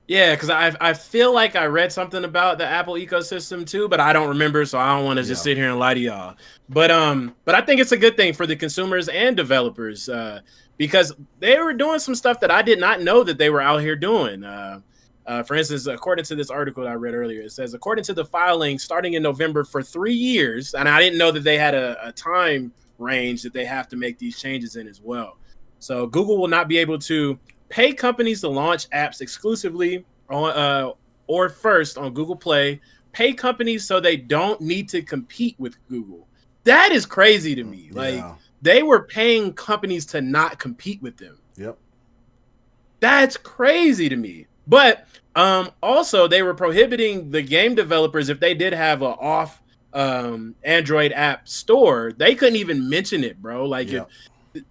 Yeah, because I feel like I read something about the Apple ecosystem too, but I don't remember, so I don't want to just sit here and lie to y'all. But I think it's a good thing for the consumers and developers because they were doing some stuff that I did not know that they were out here doing. For instance, according to this article that I read earlier, it says, according to the filing, starting in November for 3 years, and I didn't know that they had a time range that they have to make these changes in as well. So Google will not be able to pay companies to launch apps exclusively on or first on Google Play. Pay companies so they don't need to compete with Google. That is crazy to me. Like they were paying companies to not compete with them. Yep. That's crazy to me. But also they were prohibiting the game developers, if they did have a off Android app store, they couldn't even mention it, bro. Like if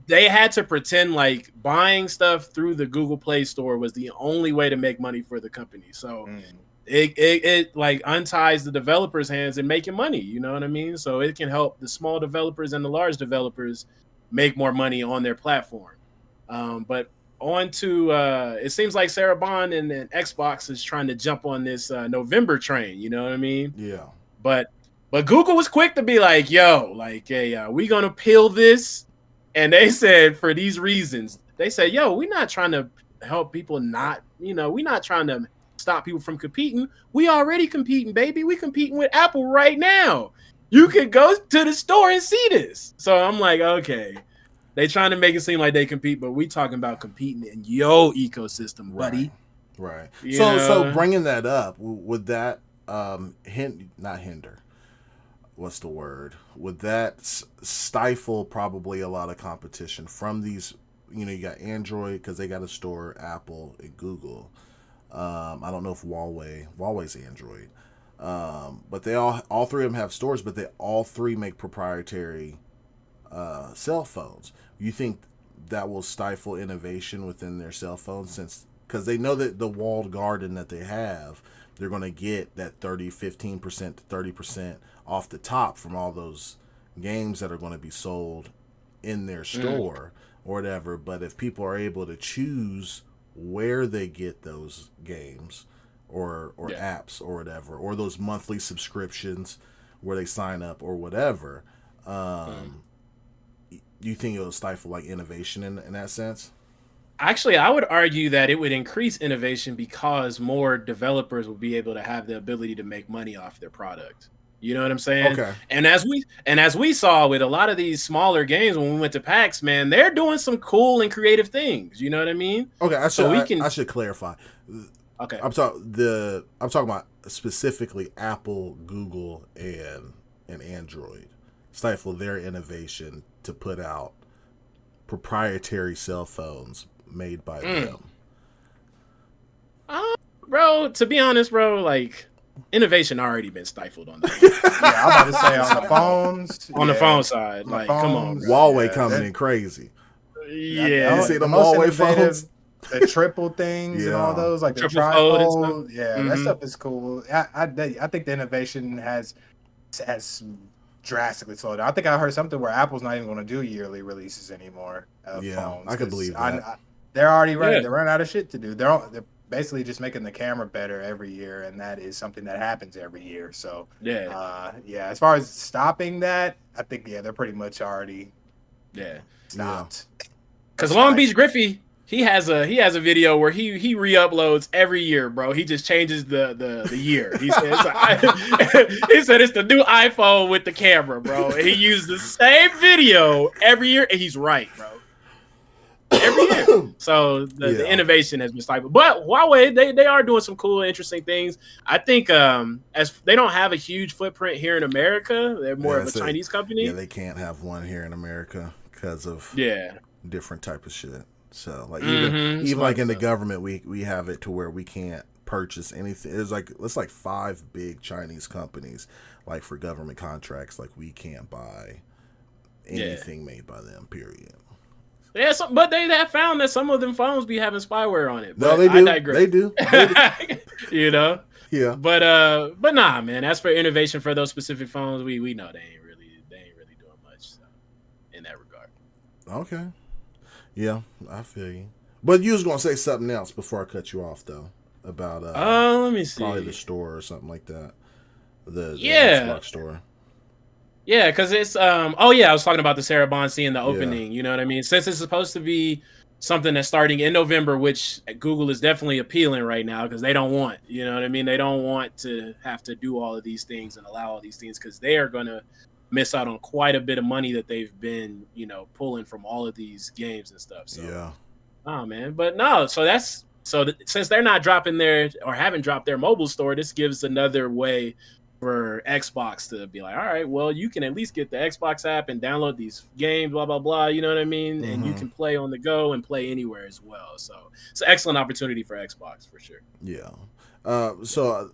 they had to pretend like buying stuff through the Google Play Store was the only way to make money for the company. So it like unties the developers' hands in making money. You know what I mean? So it can help the small developers and the large developers make more money on their platform. But on to it seems like Sarah Bond and Xbox is trying to jump on this November train. You know what I mean? Yeah. But Google was quick to be like, yo, like, hey, we gonna peel this. And they said for these reasons, they said, yo, we're not trying to help people not, we're not trying to stop people from competing. We already competing, baby. We competing with Apple right now. You could go to the store and see this. So I'm like, okay. They trying to make it seem like they compete, but we talking about competing in your ecosystem, buddy. Right. So bringing that up, would that not hinder? What's the word? Would that stifle probably a lot of competition from these? You got Android because they got a store, Apple and Google. I don't know if Huawei's Android, but they all three of them have stores, but they all three make proprietary cell phones. You think that will stifle innovation within their cell phones, because they know that the walled garden that they have, they're going to get that 15% to 30% off the top from all those games that are going to be sold in their store or whatever. But if people are able to choose where they get those games or apps or whatever, or those monthly subscriptions where they sign up or whatever, you think it'll stifle like innovation in that sense? Actually, I would argue that it would increase innovation because more developers will be able to have the ability to make money off their product. You know what I'm saying? Okay. And as we saw with a lot of these smaller games when we went to PAX, man, they're doing some cool and creative things. You know what I mean? Okay, I should clarify. Okay. I'm talking about specifically Apple, Google, and Android. Stifle their innovation to put out proprietary cell phones made by them. Bro, to be honest, bro, like innovation already been stifled on that. I'm about to say on the phones. On the phone side. Like, come on. Bro. Huawei coming in crazy. Yeah. You see the Huawei phones? The triple things and all those, like the trifold. Yeah, that stuff is cool. I think the innovation has drastically slowed down. I think I heard something where Apple's not even going to do yearly releases anymore of phones. I could believe that. They're already running. They're running out of shit to do. They're basically just making the camera better every year, and that is something that happens every year. So as far as stopping that, I think they're pretty much already stopped. Because Long Beach Griffey, he has a video where he re-uploads every year, bro. He just changes the year. He said it's the new iPhone with the camera, bro. And he used the same video every year, and he's right, bro. Every year. So the innovation has been stifled. But Huawei, they are doing some cool, interesting things. I think as they don't have a huge footprint here in America, they're more of a Chinese company. Yeah, they can't have one here in America because of different type of shit. So like even like in the government, we have it to where we can't purchase anything. It's like 5 big Chinese companies, like for government contracts, like we can't buy anything made by them. Period. Yeah, but they have found that some of them phones be having spyware on it. No, they do. They do. You know. Yeah. But nah, man. As for innovation for those specific phones, we know they ain't really doing much in that regard. Okay. Yeah, I feel you. But you was gonna say something else before I cut you off, though, about let me see, probably the store or something like that. The Xbox store. Yeah, because it's I was talking about the Sarah Bond scene in the opening. You know what I mean? Since it's supposed to be something that's starting in November, which Google is definitely appealing right now because they don't want, you know what I mean? They don't want to have to do all of these things and allow all these things because they are gonna miss out on quite a bit of money that they've been, pulling from all of these games and stuff. So, man. But no, since they're not dropping or haven't dropped their mobile store, this gives another way for Xbox to be like, all right, well, you can at least get the Xbox app and download these games, blah, blah, blah. You know what I mean? Mm-hmm. And you can play on the go and play anywhere as well. So it's an excellent opportunity for Xbox for sure. Yeah. So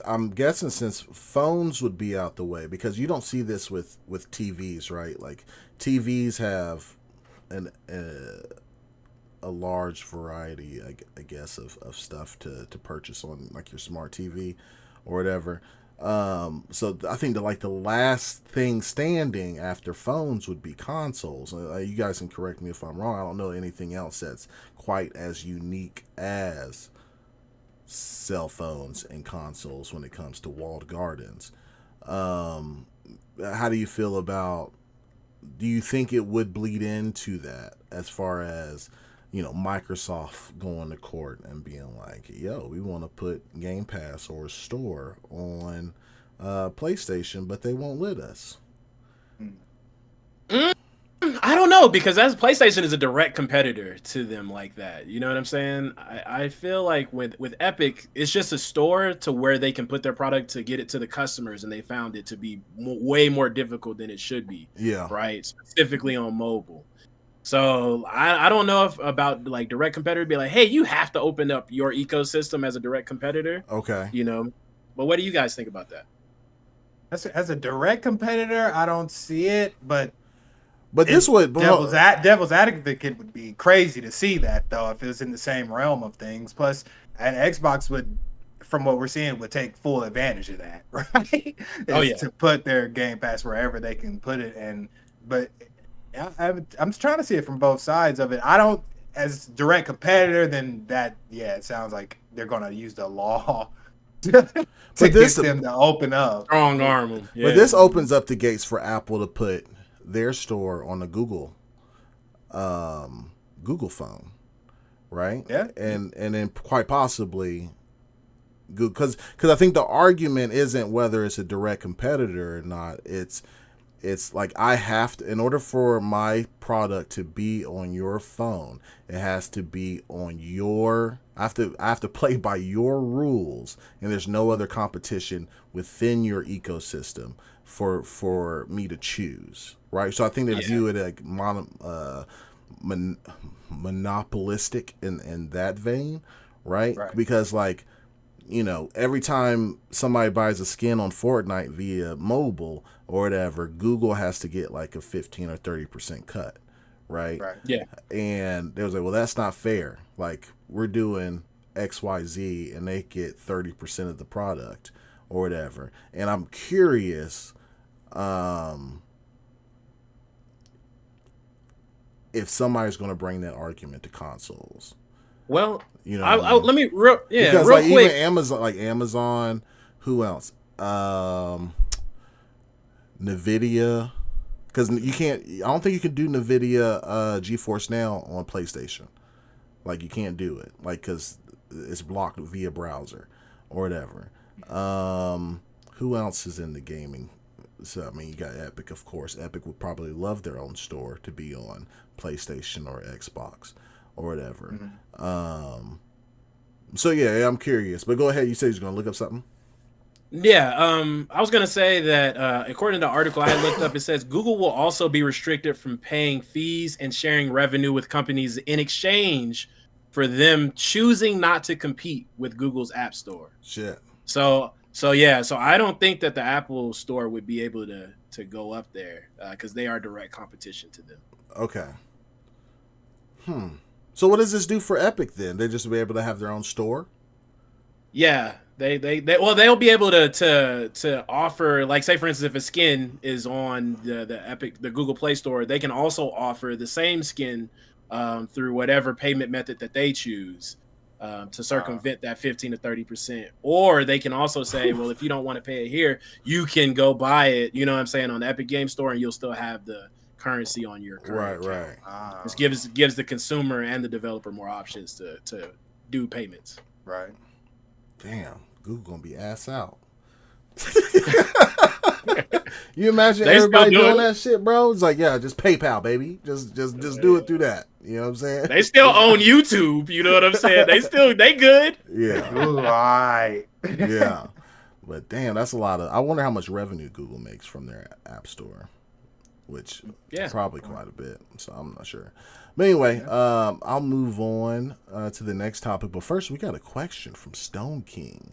I'm guessing since phones would be out the way, because you don't see this with TVs, right? Like TVs have a large variety, I guess, of stuff to purchase on like your smart TV or whatever. So I think the last thing standing after phones would be consoles. You guys can correct me if I'm wrong. I don't know anything else that's quite as unique as cell phones and consoles when it comes to walled gardens. How do you feel about? Do you think it would bleed into that as far as, Microsoft going to court and being like, yo, we want to put Game Pass or a store on PlayStation, but they won't let us? I don't know, because PlayStation is a direct competitor to them like that. You know what I'm saying? I feel like with Epic, it's just a store to where they can put their product to get it to the customers, and they found it to be way more difficult than it should be. Yeah. Right? Specifically on mobile. So I don't know about like direct competitor be like, hey, you have to open up your ecosystem as a direct competitor. Okay. But what do you guys think about that? As a direct competitor, I don't see it, but this would devil's advocate would be crazy to see that, though, if it was in the same realm of things. Plus, and Xbox would, from what we're seeing, would take full advantage of that, right? To put their Game Pass wherever they can put it, but I'm trying to see it from both sides of it. I don't, as direct competitor, then that, it sounds like they're gonna use the law to get them to open up. Strong arm them. Yeah. But this opens up the gates for Apple to put their store on the Google phone, right? Yeah. And then quite possibly, because I think the argument isn't whether it's a direct competitor or not. It's like, I have to, in order for my product to be on your phone, it has to be on your, I have to play by your rules, and there's no other competition within your ecosystem for me to choose, right? So I think they view it like monopolistic in that vein, right? Because every time somebody buys a skin on Fortnite via mobile or whatever, Google has to get like a 15 or 30% cut, right? Yeah. And they was like, well, that's not fair. Like, we're doing XYZ and they get 30% of the product or whatever. And I'm curious if somebody's going to bring that argument to consoles. Well, let me because real quick. Even Amazon, who else? Nvidia, because you can't. I don't think you can do Nvidia GeForce Now on PlayStation. Like, you can't do it, like, because it's blocked via browser or whatever. Who else is in the gaming? So you got Epic, of course. Epic would probably love their own store to be on PlayStation or Xbox or whatever. Mm-hmm. So I'm curious, but go ahead. You said you're going to look up something. Yeah, I was gonna say that according to the article I looked up, it says Google will also be restricted from paying fees and sharing revenue with companies in exchange for them choosing not to compete with Google's App Store. Shit. So I don't think that the Apple Store would be able to go up there because they are direct competition to them. Okay. So what does this do for Epic then? They just be able to have their own store? Yeah. They'll be able to offer, like, say for instance, if a skin is on the Google Play Store, they can also offer the same skin through whatever payment method that they choose to circumvent that 15 to 30%. Or they can also say, well, if you don't want to pay it here, you can go buy it, you know what I'm saying, on the Epic Game Store, and you'll still have the currency on your current account. Right. This gives the consumer and the developer more options to do payments. Right. Damn, Google gonna be ass out. You imagine everybody doing that shit, bro? It's like, yeah, just PayPal, baby. Just do it through that. You know what I'm saying? They still own YouTube. You know what I'm saying? They good. Yeah. Right. Yeah. But damn, that's a lot of. I wonder how much revenue Google makes from their app store, which probably quite a bit. So I'm not sure. But anyway, I'll move on to the next topic. But first, we got a question from Stone King.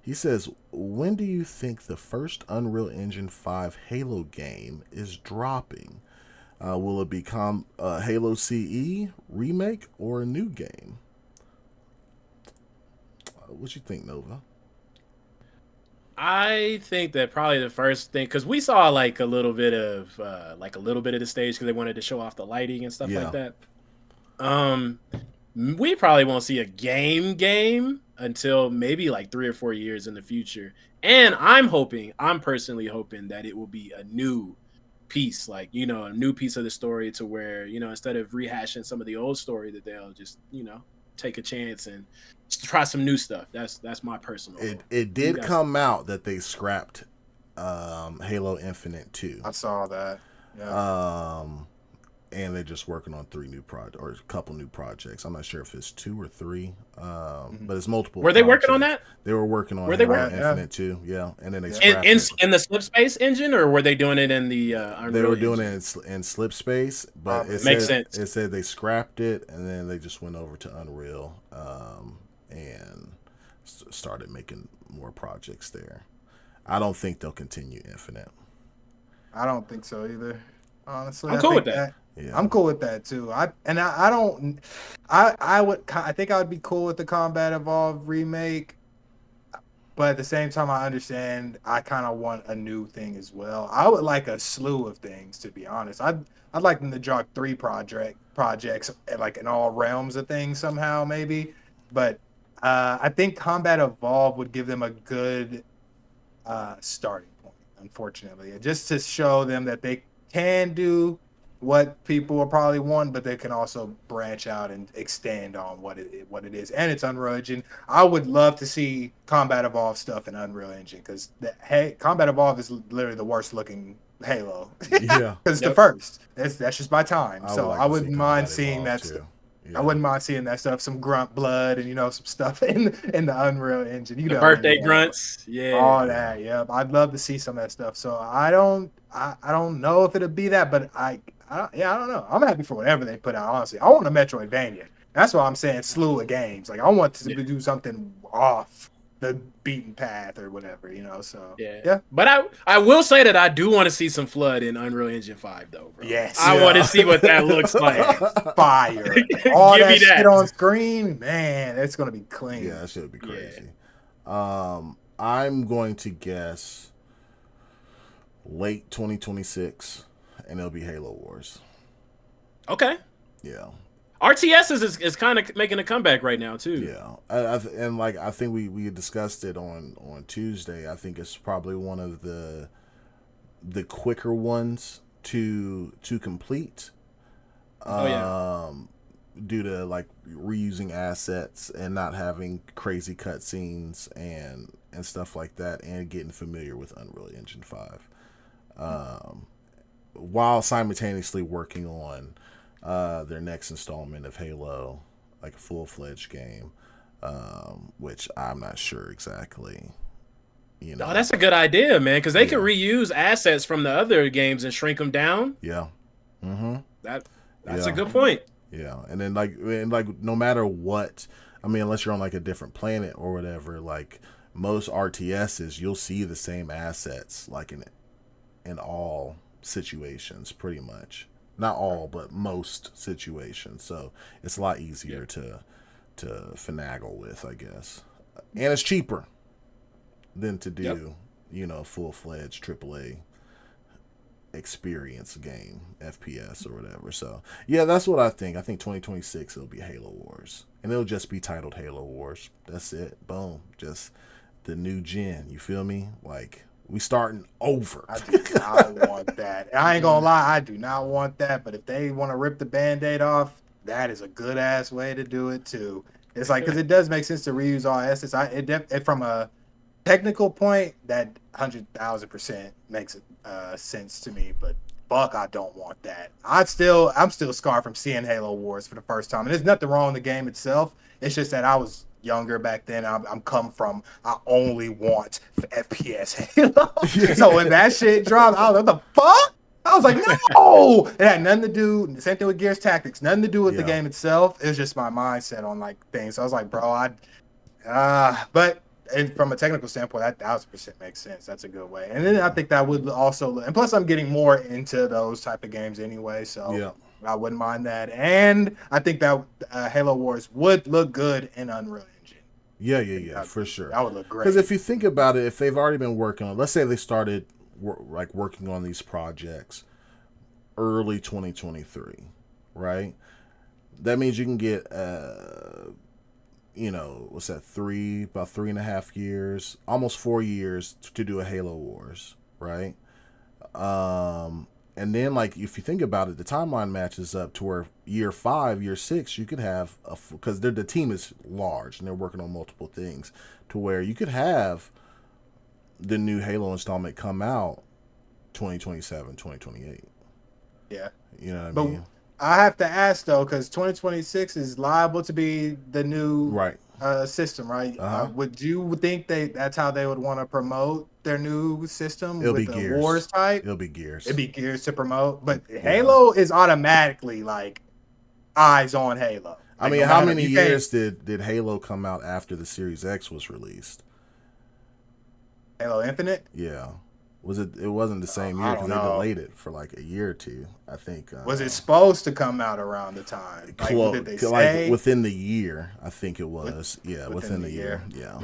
He says, when do you think the first Unreal Engine 5 Halo game is dropping? Will it become a Halo CE remake or a new game? What you think, Nova? I think that probably the first thing, because we saw like a little bit of the stage because they wanted to show off the lighting and stuff like that. We probably won't see a game until maybe like 3 or 4 years in the future. And I'm personally hoping that it will be a new piece, like, a new piece of the story to where, instead of rehashing some of the old story, that they'll just, take a chance and try some new stuff. That's my personal hope. It did come out that they scrapped Halo Infinite 2. I saw that. Yeah. And they're just working on 3 new projects or a couple new projects. I'm not sure if it's 2 or 3, but it's multiple. Were they working on that? They were working on Halo Infinite 2, and then they scrapped it. In the Slip Space engine, or were they doing it in the Unreal They were doing engine? it in Slip Space, but makes sense. It said they scrapped it, and then they just went over to Unreal and started making more projects there. I don't think they'll continue Infinite. I don't think so either. Honestly, I'm cool with that. Yeah. I'm cool with that too. I think I would be cool with the Combat Evolved remake, but at the same time, I understand I kind of want a new thing as well. I would like a slew of things, to be honest. I'd like them to drop 3 projects like in all realms of things somehow, maybe. But I think Combat Evolved would give them a good starting point, unfortunately, just to show them that they can do what people will probably want, but they can also branch out and extend on what it is. And it's Unreal Engine. I would love to see Combat Evolved stuff in Unreal Engine, because Combat Evolved is literally the worst looking Halo. Yeah, because the first. That's just my time. I So would like I to wouldn't see mind Combat seeing Evolved that too. stuff. Yeah. I wouldn't mind seeing that stuff, some grunt blood and some stuff in the Unreal Engine. The birthday grunts, all that. Yeah, I'd love to see some of that stuff. So I don't know if it'll be that, but I don't know. I'm happy for whatever they put out. Honestly, I want a Metroidvania. That's why I'm saying slew of games. Like I want to do something off the beaten path or whatever, So yeah. But I will say that I do want to see some Flood in Unreal Engine 5, though, bro. Yes, I want to see what that looks like. Fire! All that shit on screen, man, it's gonna be clean. Yeah, that should be crazy. Yeah. I'm going to guess late 2026, and it'll be Halo Wars. Okay. Yeah. RTS is kind of making a comeback right now too. Yeah, I think we discussed it on Tuesday. I think it's probably one of the quicker ones to complete. Due to like reusing assets and not having crazy cutscenes and stuff like that, and getting familiar with Unreal Engine 5, while simultaneously working on their next installment of Halo, like a full-fledged game, which I'm not sure exactly. Oh, that's a good idea, man, because they can reuse assets from the other games and shrink them down. Yeah. Mm-hmm. That's a good point. Yeah, and then like no matter what, I mean, unless you're on like a different planet or whatever, like most RTSs, you'll see the same assets like in all situations, pretty much. Not all, but most situations. So it's a lot easier to finagle with, I guess, and it's cheaper than to do full-fledged AAA experience game, FPS or whatever. So yeah, that's what I think. I think 2026 it'll be Halo Wars, and it'll just be titled Halo Wars. That's it. Boom. Just the new gen. You feel me? Like we starting over. I do not want that. I ain't gonna lie, I do not want that. But if they want to rip the Band-Aid off, that is a good ass way to do it too. It's like, because it does make sense to reuse all assets. From a technical point, that 100,000% makes sense to me. But fuck I don't want that. I'm still scarred from seeing Halo Wars for the first time. And there's nothing wrong with the game itself. It's just that I was younger back then. I'm come from, I only want FPS Halo. So when that shit dropped, I was like, what the fuck? I was like, no! It had nothing to do, same thing with Gears Tactics, nothing to do with the game itself. It was just my mindset on like things. So I was like, bro, but and from a technical standpoint, that 1,000% makes sense. That's a good way. And then I think that would also, and plus I'm getting more into those type of games anyway, so I wouldn't mind that. And I think that Halo Wars would look good in Unreal Engine. Yeah, for sure. That would look great. Because if you think about it, if they've already been working on, let's say they started working on these projects early 2023, right? That means you can get what's that, about 3.5 years, almost 4 years to do a Halo Wars, right? And then, like, if you think about it, the timeline matches up to where year 5, year 6, you could have because the team is large and they're working on multiple things, to where you could have the new Halo installment come out 2027, 2028. Yeah. You know what I mean? I have to ask though, because 2026 is liable to be the new system, right? Would you think that's how they would want to promote their new system? It'll with be the Gears. Wars type? It'll be Gears. It'd be Gears to promote, but Halo is automatically like eyes on Halo. I mean, how many years did Halo come out after the Series X was released? Halo Infinite? Yeah. It wasn't the same year because they delayed it for like a year or two, I think. Was it supposed to come out around the time? Close, did they say? like within the year, I think it was. Within the year. Yeah.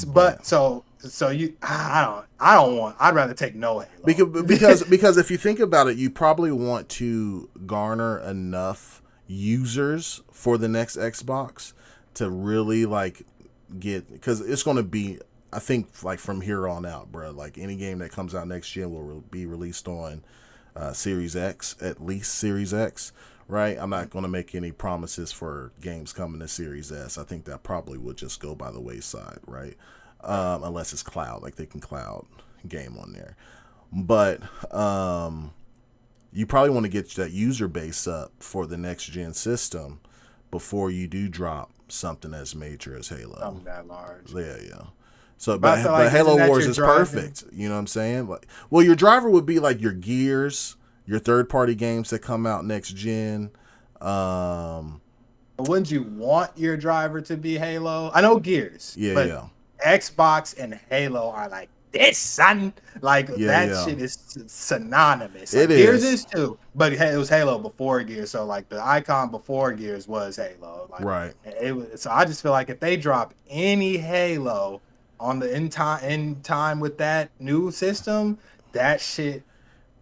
But so you, I'd rather take no Halo. Because if you think about it, you probably want to garner enough users for the next Xbox to really like get, because it's going to be, I think, like from here on out, bro, like any game that comes out next gen will be released on Series X, at least Series X, right? I'm not going to make any promises for games coming to Series S. I think that probably would just go by the wayside, right? Unless it's cloud, like they can cloud game on there. But you probably want to get that user base up for the next gen system before you do drop something as major as Halo. Something that large. Yeah. So, but Halo Wars is perfect. You know what I'm saying? Like, well, your driver would be like your Gears, your third-party games that come out next gen. Wouldn't you want your driver to be Halo? I know Gears. Yeah. Xbox and Halo are like this, son. Like that shit is synonymous. Like, Gears is too, but it was Halo before Gears. So like the icon before Gears was Halo. Like, right. So I just feel like if they drop any Halo on the in time with that new system, that shit,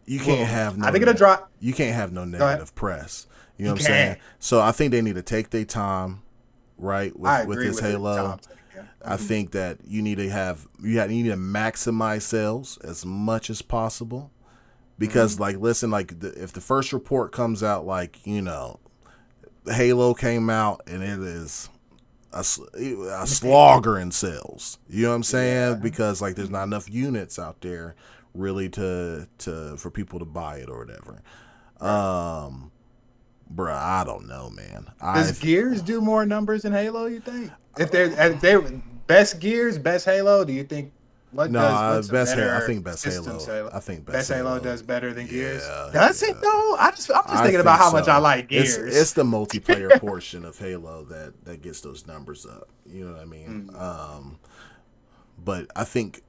you can't have no. I think it'll drop. You can't have no negative press. You know what I'm saying? So I think they need to take their time, right? With this Halo. I think that you need to maximize sales as much as possible, because like, listen, like if the first report comes out, like, Halo came out and it is a slogger in sales, you know what I'm saying? Because like there's not enough units out there really for people to buy it or whatever. Bruh, I don't know, man. Does Gears do more numbers than Halo, you think? If they're best Gears, best Halo, do you think best Halo? I think best Halo. I think best Halo does better than Gears. Yeah, does it though? I'm just thinking about how much I like Gears. It's the multiplayer portion of Halo that gets those numbers up. You know what I mean? But I think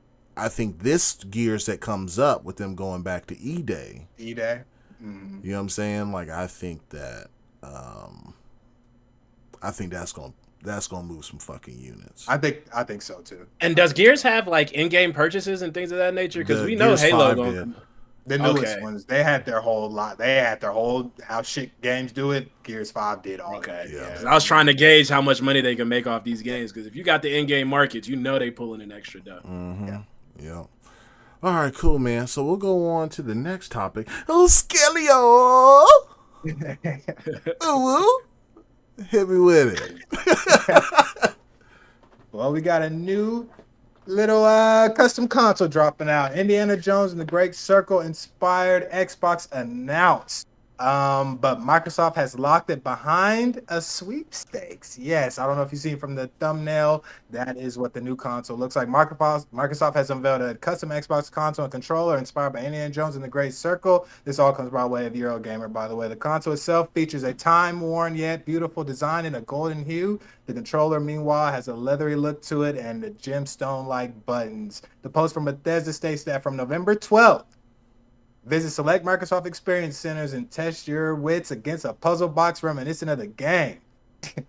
this Gears that comes up with them going back to E-Day. E-Day. You know what I'm saying? Like I think that's gonna move some fucking units. I think so too. And does Gears have like in-game purchases and things of that nature? Because we know Halo. The newest ones, they had their whole lot. They had their whole how shit games do it. Gears 5 did all that. Yeah. I was trying to gauge how much money they can make off these games, because if you got the in-game markets, they pulling an extra dough. Mm-hmm. Yeah. All right, cool, man. So we'll go on to the next topic. Oh, Skellio! Ooh, hit me with it. Well, we got a new Little custom console dropping out. Indiana Jones and the Great Circle inspired Xbox announced. But Microsoft has locked it behind a sweepstakes. Yes, I don't know if you've seen from the thumbnail. That is what the new console looks like. Microsoft has unveiled a custom Xbox console and controller inspired by Indiana Jones and the Great Circle. This all comes by way of Eurogamer, by the way. The console itself features a time-worn yet beautiful design in a golden hue. The controller, meanwhile, has a leathery look to it and the gemstone-like buttons. The post from Bethesda states that from November 12th, visit select Microsoft Experience Centers and test your wits against a puzzle box reminiscent of the game.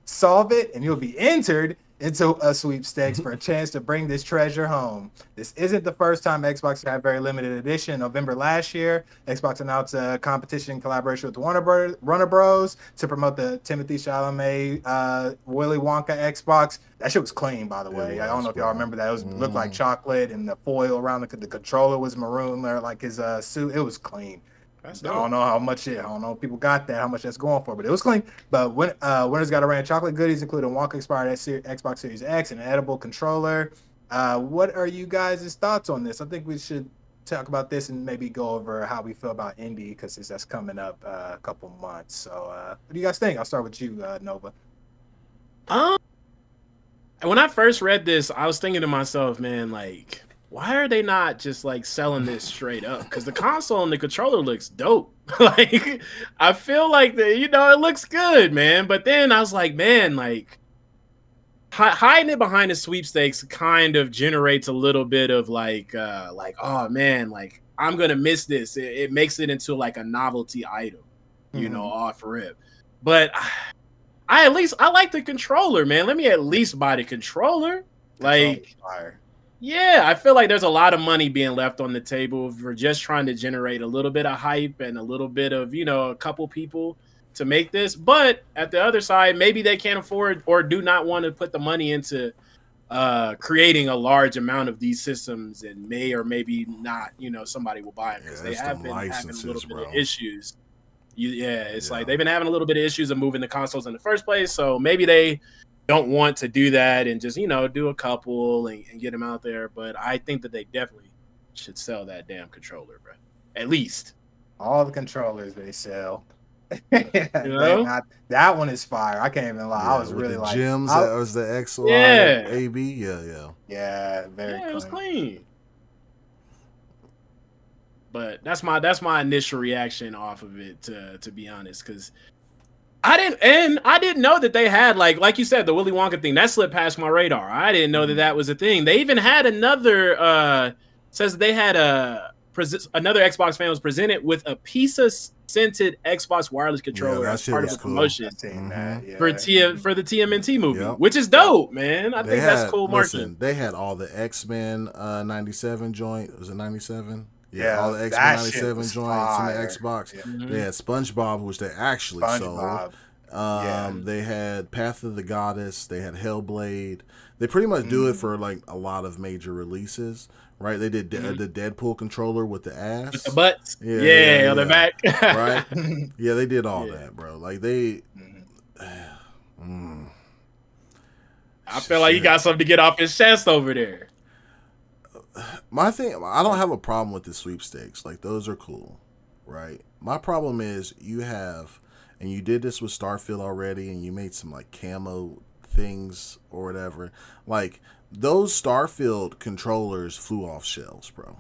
Solve it, and you'll be entered into a sweepstakes for a chance to bring this treasure home. This isn't the first time Xbox had very limited edition. In November last year, Xbox announced a competition in collaboration with Warner Bros. To promote the Timothy Chalamet Willy Wonka Xbox. That shit was clean, by the way. I don't know if y'all remember that. It looked like chocolate, and the foil around the controller was maroon, like his suit. It was clean. I don't know how much I don't know if people got that, how much that's going for, but it was clean. But winners got a range of chocolate goodies, including Wonka expired Xbox Series X and an edible controller. What are you guys' thoughts on this? I think we should talk about this and maybe go over how we feel about indie, because that's coming up a couple months. So what do you guys think? I'll start with you, Nova. When I first read this, I was thinking to myself, man, like, why are they not just like selling this straight up? Because the console and the controller looks dope. Like, I feel like it looks good, man. But then I was like, man, like hiding it behind the sweepstakes kind of generates a little bit of like, oh man, like I'm gonna miss this. It makes it into like a novelty item, off rip. But I like the controller, man. Let me at least buy the controller. Like, yeah, I feel like there's a lot of money being left on the table for just trying to generate a little bit of hype and a little bit of, a couple people to make this. But at the other side, maybe they can't afford or do not want to put the money into creating a large amount of these systems, and may or maybe not, somebody will buy them because they have been having a little bit of issues. Like they've been having a little bit of issues of moving the consoles in the first place. So maybe they don't want to do that and just, do a couple and get them out there. But I think that they definitely should sell that damn controller, bro. At least. All the controllers they sell. That one is fire. I can't even lie. I was really like gems. That was the XY AB. Yeah, very clean. It was clean. But that's my initial reaction off of it, to be honest, because I didn't know that they had like you said, the Willy Wonka thing that slipped past my radar. I didn't know that was a thing. They even had another says they had another Xbox fan was presented with a pizza scented Xbox wireless controller as part of the promotion for the TMNT movie, which is dope, man. I think that's cool marketing. They had all the X-Men 97 joint. Was it 97? Yeah, all the X-Men 97 joints on the Xbox. Yeah. They had SpongeBob, which they actually sold. They had Path of the Goddess. They had Hellblade. They pretty much do it for like a lot of major releases, right? They did the Deadpool controller with the ass, with the butts. Yeah, on the back. Right? Yeah, they did all that, bro. Like they. I feel like he got something to get off his chest over there. My thing, I don't have a problem with the sweepstakes. Like, those are cool, right? My problem is you did this with Starfield already, and you made some, like, camo things or whatever. Like, those Starfield controllers flew off shelves, bro.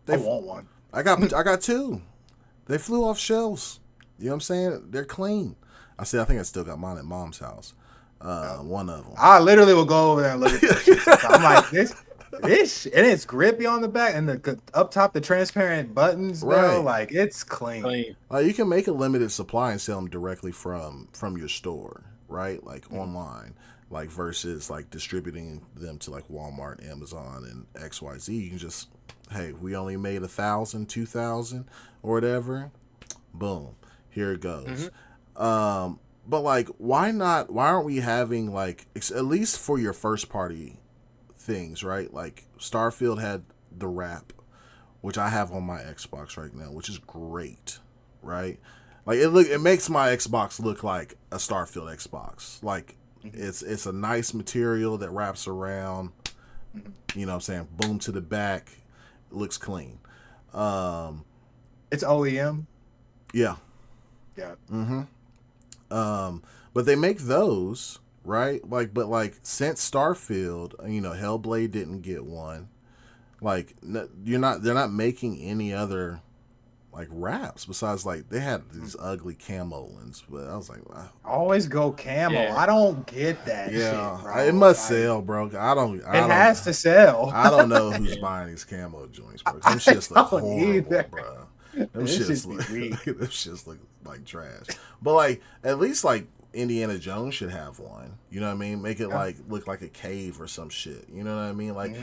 I want one. I got two. They flew off shelves. You know what I'm saying? They're clean. I think I still got mine at mom's house. One of them. I literally will go over there and look at this. I'm like, this, and it's grippy on the back, and the up top the transparent buttons, bro. Right. Like, it's clean. Like, you can make a limited supply and sell them directly from your store, right? Like online, like versus like distributing them to like Walmart, Amazon, and XYZ. You can just, hey, we only made 1,000, 2,000, or whatever. Boom, here it goes. But like, why aren't we having like, at least for your first party things, right? Like Starfield had the wrap, which I have on my Xbox right now, which is great, right? Like it makes my Xbox look like a Starfield Xbox. Like it's a nice material that wraps around. You know what I'm saying? Boom to the back, looks clean. It's OEM. Yeah. Yeah. But they make those, right? But since Starfield, Hellblade didn't get one. Like they're not making any other like wraps besides like they had these ugly camo ones, but I was like, wow. Always go camo. Yeah. I don't get that. Yeah, shit, bro. it must sell, bro. It has to sell. I don't know who's buying these camo joints, bro. Them shits look horrible, bro. Them shits look like trash. But like at least like Indiana Jones should have one. You know what I mean? Make it like look like a cave or some shit. You know what I mean? Like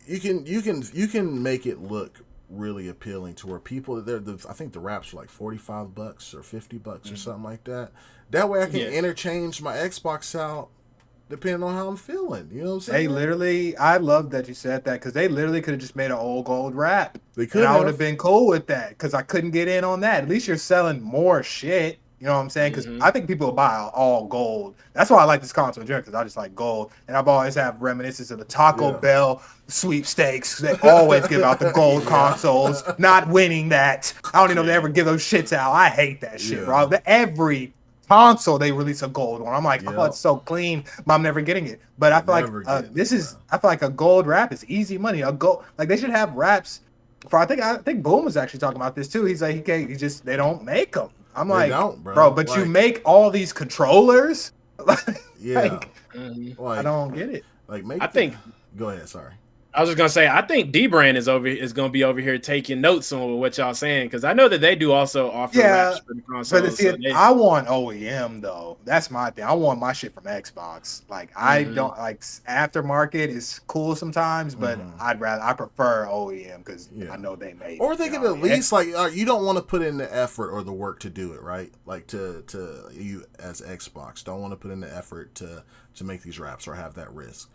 you can make it look really appealing to where people I think the wraps are like $45 or $50 or something like that. That way I can interchange my Xbox out depending on how I'm feeling. You know what I'm saying? They literally, I love that you said that because they literally could have just made an old gold wrap. They could. And I would have been cool with that because I couldn't get in on that. At least you're selling more shit. You know what I'm saying? Because I think people will buy all gold. That's why I like this console in general, because I just like gold. And I've always have reminiscences of the Taco Bell sweepstakes. They always give out the gold consoles, not winning that. I don't even know if they ever give those shits out. I hate that shit, bro. Every console they release a gold one. I'm like, oh, it's so clean, but I'm never getting it. But I feel like I feel like a gold wrap is easy money. A gold, like they should have wraps for. I think Boom was actually talking about this too. He's like, they don't make them. I'm like, bro, but like, you make all these controllers. I don't get it. Go ahead. Sorry. I was just gonna say, I think D-Brand is gonna be over here taking notes on what y'all saying, because I know that they do also offer wraps for the console. But I want OEM though. That's my thing. I want my shit from Xbox. Like I don't like aftermarket is cool sometimes, but I prefer OEM because I know they made. Or they can at least like you don't want to put in the effort or the work to do it, right? Like to you as Xbox don't want to put in the effort to make these wraps or have that risk.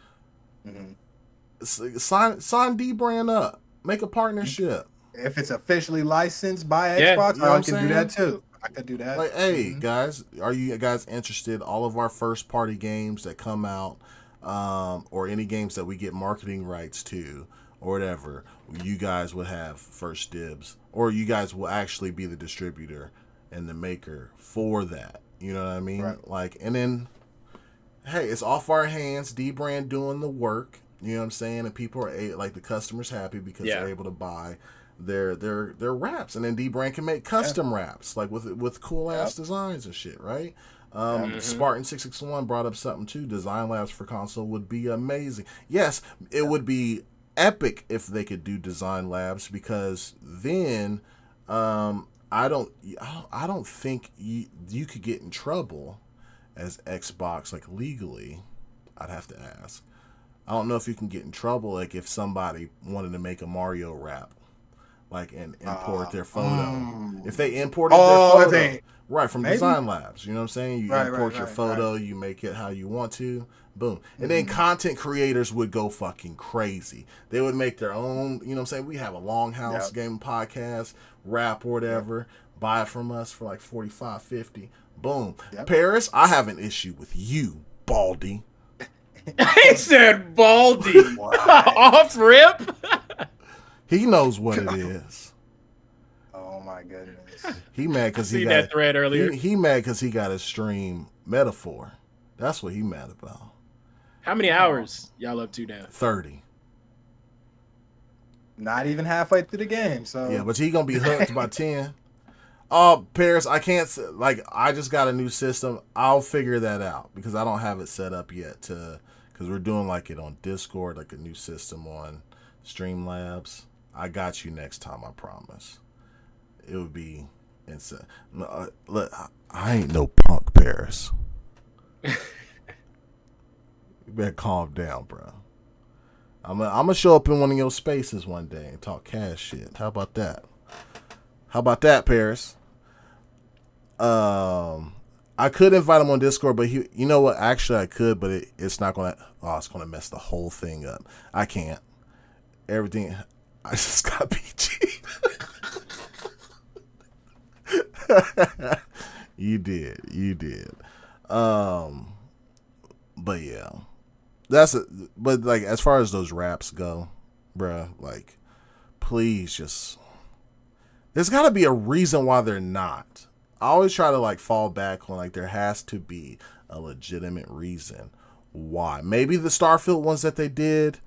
Sign D-Brand up. Make a partnership. If it's officially licensed by Xbox, I can do that too. I could do that. Like, hey, guys, are you guys interested? All of our first-party games that come out, or any games that we get marketing rights to, or whatever, you guys would have first dibs. Or you guys will actually be the distributor and the maker for that. You know what I mean? Right. Like, and then, hey, it's off our hands. D-Brand doing the work. You know what I'm saying? And people are like the customers happy because they're able to buy their wraps, and then D-Brand can make custom wraps like with cool ass designs and shit, right? Spartan 661 brought up something too. Design labs for console would be amazing. Yes, it would be epic if they could do design labs, because then I don't think you could get in trouble as Xbox, like legally. I'd have to ask. I don't know if you can get in trouble, like if somebody wanted to make a Mario rap, like and import their photo. If they imported their photo, from Design Labs, you know what I'm saying? You import your photo, you make it how you want to, boom. And then content creators would go fucking crazy. They would make their own, you know what I'm saying? We have a Longhouse Game Podcast, rap or whatever, buy it from us for like $45, $50, boom. Paris, I have an issue with you, Baldy. He said Baldy. Off rip. He knows what it is. Oh my goodness. He mad because he got that thread earlier. He mad because he got a stream metaphor. That's what he mad about. How many hours y'all up to now? 30. Not even halfway through the game. So yeah, but he gonna be hooked by 10. Oh, Paris, I can't, like, I just got a new system. I'll figure that out because I don't have it set up yet because we're doing like it on Discord, like a new system on Streamlabs. I got you next time, I promise. It would be insane. Look, I ain't no punk, Paris. You better calm down, bro. I'm gonna show up in one of your spaces one day and talk cash shit. How about that? How about that, Paris? I could invite him on Discord, but you know what? Actually, I could, but it's not gonna. Oh, it's gonna mess the whole thing up. I can't. Everything. I just got PG. You did. But yeah, But like as far as those raps go, bruh, like please just. There's got to be a reason why they're not. I always try to like fall back on like there has to be a legitimate reason why. Maybe the Starfield ones that they didn't.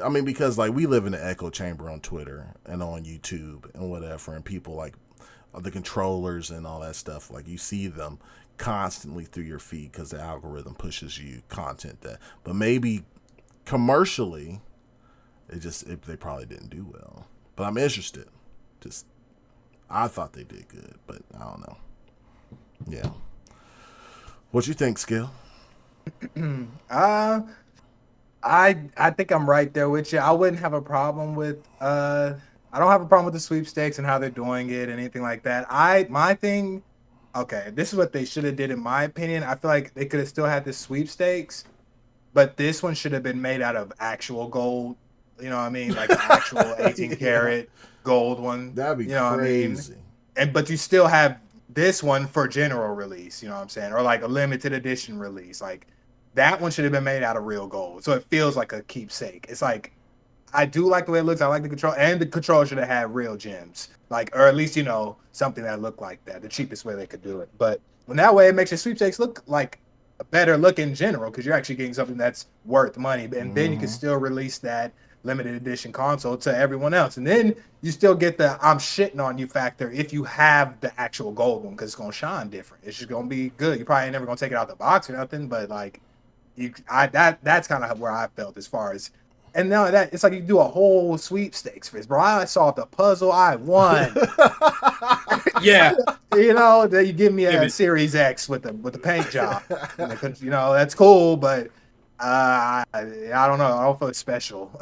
I mean, because like we live in an echo chamber on Twitter and on YouTube and whatever, and people like the controllers and all that stuff. Like you see them constantly through your feed because the algorithm pushes you content that. But maybe commercially, they probably didn't do well. But I'm interested. Just, I thought they did good, but I don't know. Yeah. What you think, Skill? I think I'm right there with you. I wouldn't have a problem with I don't have a problem with the sweepstakes and how they're doing it and anything like that. Okay, this is what they should have did in my opinion. I feel like they could have still had the sweepstakes, but this one should have been made out of actual gold. You know what I mean? Like an actual 18 karat gold one. That'd be crazy. I mean? But you still have this one for general release, you know what I'm saying? Or like a limited edition release. Like that one should have been made out of real gold. So it feels like a keepsake. It's like I do like the way it looks. I like the control, and the control should have had real gems. Like, or at least, you know, something that looked like that. The cheapest way they could do it. But when that way it makes your sweepstakes look like a better look in general, because you're actually getting something that's worth money. And then you can still release that limited edition console to everyone else. And then you still get the I'm shitting on you factor if you have the actual gold one, because it's gonna shine different. It's just gonna be good. You probably ain't never gonna take it out the box or nothing, but like that's kind of where I felt as far as. And now that it's like you do a whole sweepstakes for this, bro. I solved the puzzle, I won. Yeah. You know, that you give me a Series X with the paint job. You know, that's cool, but I don't know. I don't feel special.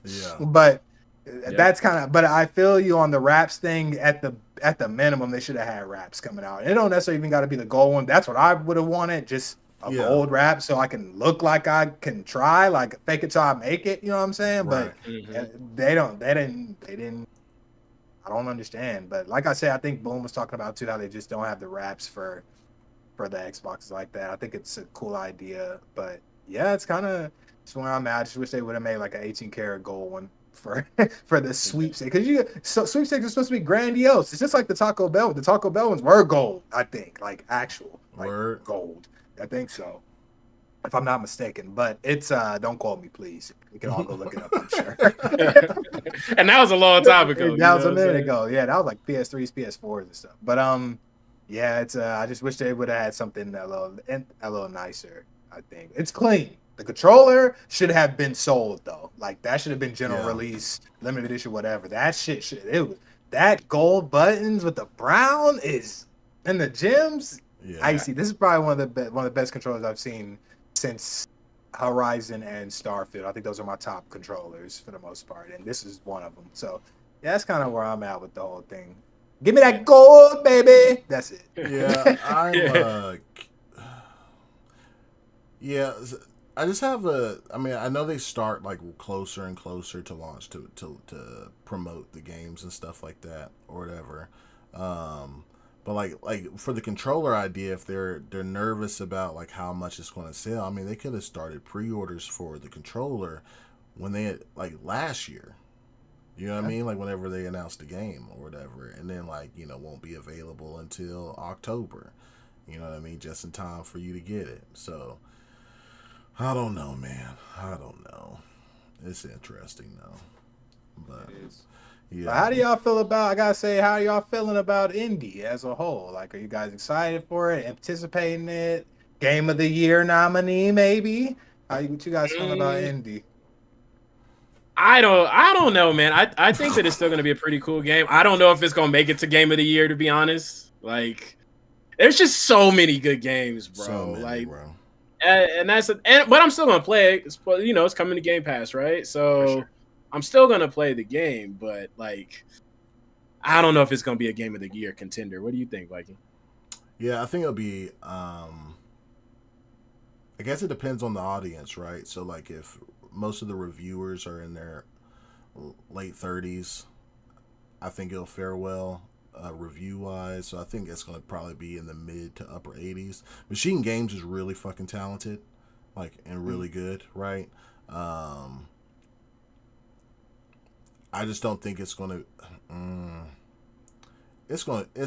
Yeah. But that's kind of. But I feel you on the raps thing. At the minimum, they should have had raps coming out. It don't necessarily even got to be the gold one. That's what I would have wanted. Just a gold rap, so I can look like I can try, like fake it till I make it. You know what I'm saying? Right. But they didn't. I don't understand. But like I said, I think Boom was talking about too how they just don't have the raps for the Xboxes like that. I think it's a cool idea, but yeah, it's kind of where I'm at. I just wish they would have made like an 18 karat gold one for the sweepstakes, because sweepstakes are supposed to be grandiose. It's just like the Taco Bell. The Taco Bell ones were gold, I think, like actual gold. I think so, if I'm not mistaken. But it's don't quote me, please. We can all go look it up, I'm sure. And that was a long time ago. That was a minute ago. Yeah, that was like PS3s, PS4s and stuff. But yeah, it's I just wish they would have had something a little nicer. I think it's clean. The controller should have been sold though. Like that should have been general release, limited edition, whatever. That shit that gold buttons with the brown is and the gems. Yeah. Icy. This is probably one of the best controllers I've seen since Horizon and Starfield. I think those are my top controllers for the most part, and this is one of them. So yeah, that's kind of where I'm at with the whole thing. Give me that gold, baby. That's it. Yeah, yeah. I just have I mean, I know they start like closer and closer to launch to promote the games and stuff like that or whatever. But like for the controller idea, if they're nervous about like how much it's going to sell, I mean, they could have started pre-orders for the controller when they had, like last year. You know what I mean? Like whenever they announced the game or whatever, and then like won't be available until October. You know what I mean? Just in time for you to get it. So I don't know, man. I don't know. It's interesting though, but. It is. Yeah. But how do y'all feel about? I gotta say, how are y'all feeling about indie as a whole? Like, are you guys excited for it? Anticipating it? Game of the Year nominee, maybe? What you guys feeling about indie? I don't know, man. I think that it's still gonna be a pretty cool game. I don't know if it's gonna make it to Game of the Year, to be honest. Like, there's just so many good games, bro. So many, bro. And but I'm still gonna play it. It's coming to Game Pass, right? So. Sure. I'm still gonna play the game, but like, I don't know if it's gonna be a Game of the Year contender. What do you think, Viking? Yeah, I think it'll be. I guess it depends on the audience, right? So, like, if most of the reviewers are in their late 30s, I think it'll fare well review-wise. So, I think it's gonna probably be in the mid to upper 80s. Machine Games is really fucking talented. like and really good, right? I just don't think it's gonna. It's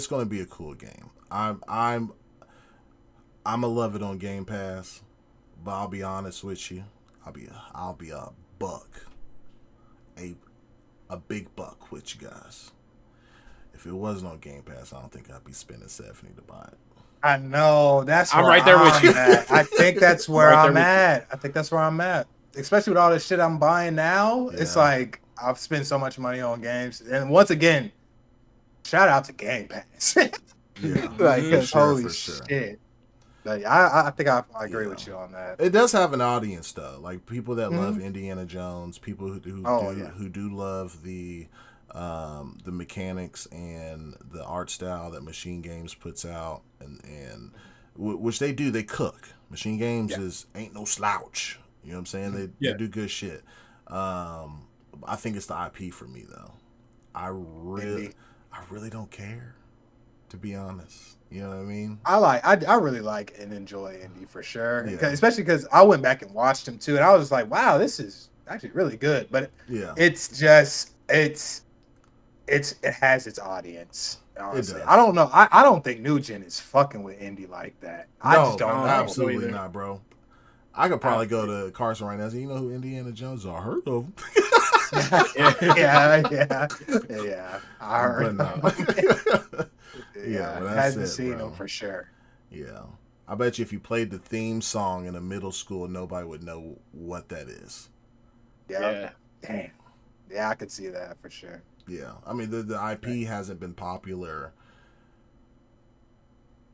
gonna be a cool game. I'm gonna love it on Game Pass, but I'll be honest with you, I'll be a buck, a big buck with you guys. If it wasn't on Game Pass, I don't think I'd be spending $70 to buy it. I know. That's I'm where right there with you. at. I think that's where Right there I'm with you. at. I think that's where I'm at. Especially with all this shit I'm buying now. It's Yeah. like I've spent so much money on games. And once again, shout out to Game Pass. Yeah, Like, for 'cause sure, holy for sure. shit. Like, I think I agree Yeah. with you on that. It does have an audience though, like people that love Mhm. Indiana Jones, people who Oh, yeah. do love the mechanics and the art style that Machine Games puts out, and which they do. They cook. Machine Games Yeah. ain't no slouch. You know what I'm saying? They do good shit. I think it's the IP for me though. I really don't care, to be honest. You know what I mean? I really like and enjoy indie for sure. Yeah. Especially because I went back and watched him too, and I was like, wow, this is actually really good. But Yeah. it's just it has its audience. Honestly, does. I don't know. I don't think New Gen is fucking with indie like that. I just don't know. Absolutely either. not, bro. I could probably go to Carson right now and say, you know who Indiana Jones is? I heard of him. yeah. I heard. But Yeah, well, I that's hadn't it, seen bro. him for sure. Yeah. I bet you if you played the theme song in a middle school, nobody would know what that is. Yeah. Damn. Yeah, I could see that for sure. Yeah. I mean, the IP hasn't been popular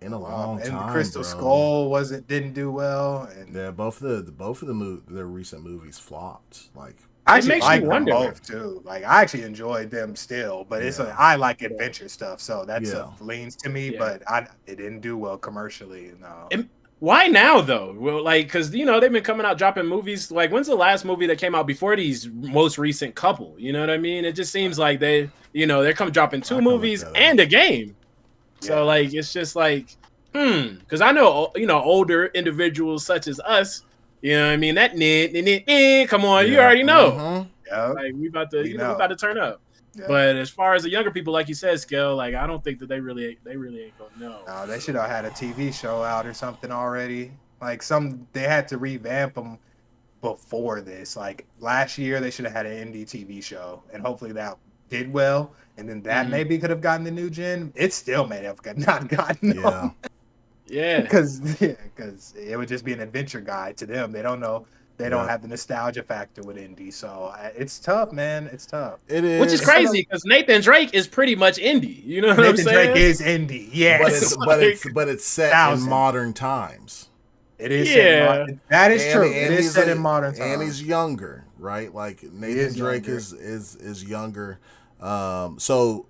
in a long And time, Crystal bro. Skull didn't do well, and Yeah, both of their recent movies flopped. Like, I It actually makes you like them wonder. both too. Like I actually enjoyed them still, but it's Yeah. I like adventure stuff, so that Yeah. stuff leans to me. Yeah. But it didn't do well commercially. No, Why now though? Well, like, because they've been coming out dropping movies. Like, when's the last movie that came out before these most recent couple? You know what I mean? It just seems like they're dropping two I can look movies that up. and a game. So Yeah. like, it's just like, because I know older individuals such as us. You know what I mean? That come on, you Yeah. already know. Mhm. yeah, Like we about to, We we know. about to turn up. yeah. But as far as the younger people, like you said, Scale, like I don't think that they really ain't gonna know. No, they should have had a TV show out or something already. Like they had to revamp them before this. Like last year, they should have had an indie TV show, and hopefully that did well. And then that Mhm. maybe could have gotten the New Gen. It still may have not gotten Yeah. them. Yeah. Because it would just be an adventure guide to them. They don't know. They don't Yeah. have the nostalgia factor with indie. So it's tough, man. It's tough. It is. Which is crazy because Nathan Drake is pretty much indie. You know what I'm Nathan saying? Drake is indie. Yes, But it's set Thousand. in modern times. it is. Yeah. That is true. And It is he's set in modern And times. he's younger, right? Like Nathan is Drake younger. is younger. So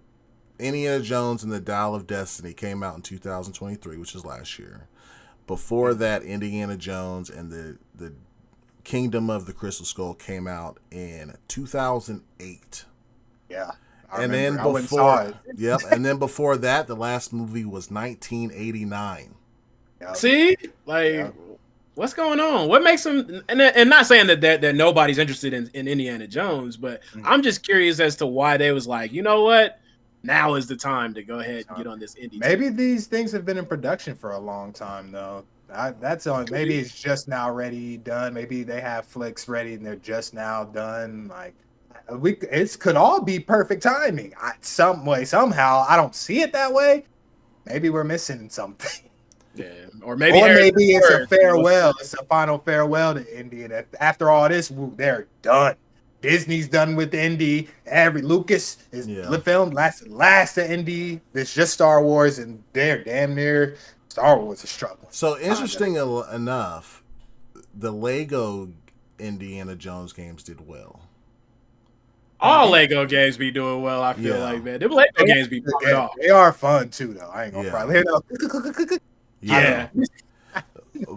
Indiana Jones and the Dial of Destiny came out in 2023, which is last year. Before that, Indiana Jones and the Kingdom of the Crystal Skull came out in 2008. Yeah. And then I went and saw before, it. yep, and then before that, the last movie was 1989. Yeah. See, like, Yeah. what's going on? What makes them? And not saying that nobody's interested in Indiana Jones, but I'm just curious as to why they was like, you know what? Now is the time to go ahead and get on this indie. Maybe these things have been in production for a long time, though. That's on. Maybe it's just now ready, done. Maybe they have flicks ready and they're just now done. Like it could all be perfect timing. Some way, somehow. I don't see it that way. Maybe we're missing something. Yeah, or maybe It's a farewell. It's a final farewell to Indy. And after all this, they're done. Disney's done with Indy. Lucas is filmed last to Indy. It's just Star Wars, and they're damn near Star Wars is struggling. So interesting enough, the Lego Indiana Jones games did well. All Lego games be doing well. I feel like, man, them Lego games be popping off. They are fun too, though. I ain't gonna probably. Yeah.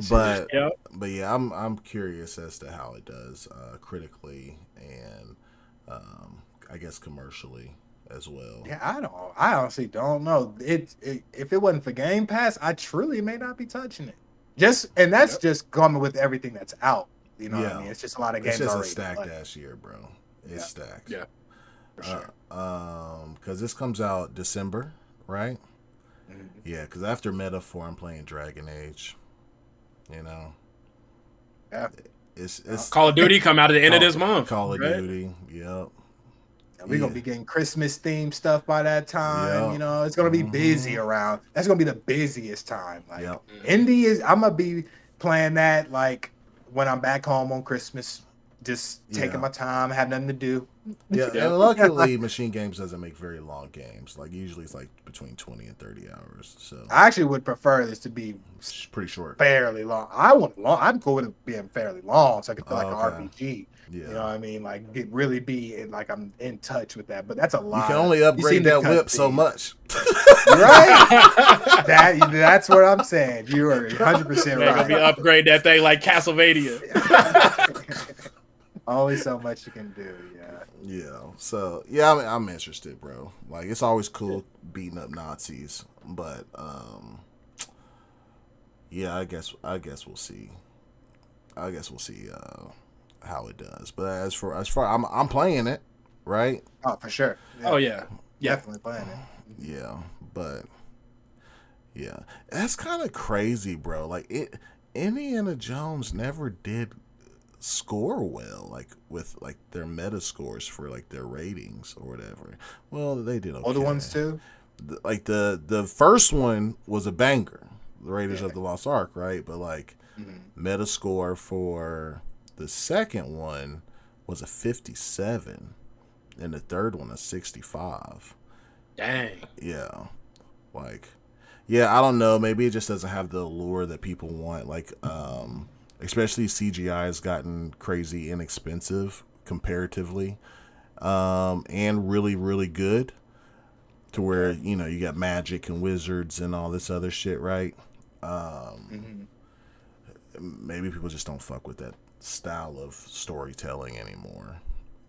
But yeah, I'm curious as to how it does critically and I guess commercially as well. Yeah, I honestly don't know. If it wasn't for Game Pass, I truly may not be touching it. That's just coming with everything that's out. You know what I mean? It's just a lot of games It's just already. a stacked ass year, bro. It's stacked. Yeah. For sure. Because this comes out December, right? Mm-hmm. Yeah, because after Metaphor, I'm playing Dragon Age. You know. Yeah. It's Call of Duty come out at the end of this month. Call of right? Duty. Yep. We're gonna be getting Christmas themed stuff by that time. Yep. You know, it's gonna be busy around. That's gonna be the busiest time. Like Yep. indie I'm gonna be playing that like when I'm back home on Christmas, just taking my time, have nothing to do. Yeah, and luckily Machine Games doesn't make very long games. Like usually it's like between 20 and 30 hours. So I actually would prefer this to be pretty short. fairly long. I want long. I'm cool with it being fairly long, so I can feel like an RPG. Yeah. You know what I mean? Like really be like I'm in touch with that. But that's a lot. You can only upgrade that whip so much. Right? That's what I'm saying. You are 100% They're gonna be right. upgrade that thing like Castlevania. Only so much you can do. Yeah. So yeah, I'm interested, bro. Like it's always cool beating up Nazis, but yeah, I guess we'll see. I guess we'll see how it does. But as far I'm playing it, right? Oh, for sure. Yeah. Oh yeah. Definitely playing it. Yeah, but yeah, that's kind of crazy, bro. Like Indiana Jones never did score well, like with like their meta scores for like their ratings or whatever. Well, they did okay. Older ones too. Like the first one was a banger, the Raiders of the Lost Ark, right? But like meta score for the second one was a 57, and the third one a 65. Dang. Yeah, like I don't know. Maybe it just doesn't have the allure that people want. Like especially CGI has gotten crazy inexpensive comparatively, and really, really good to where, you know, you got magic and wizards and all this other shit, right? Maybe people just don't fuck with that style of storytelling anymore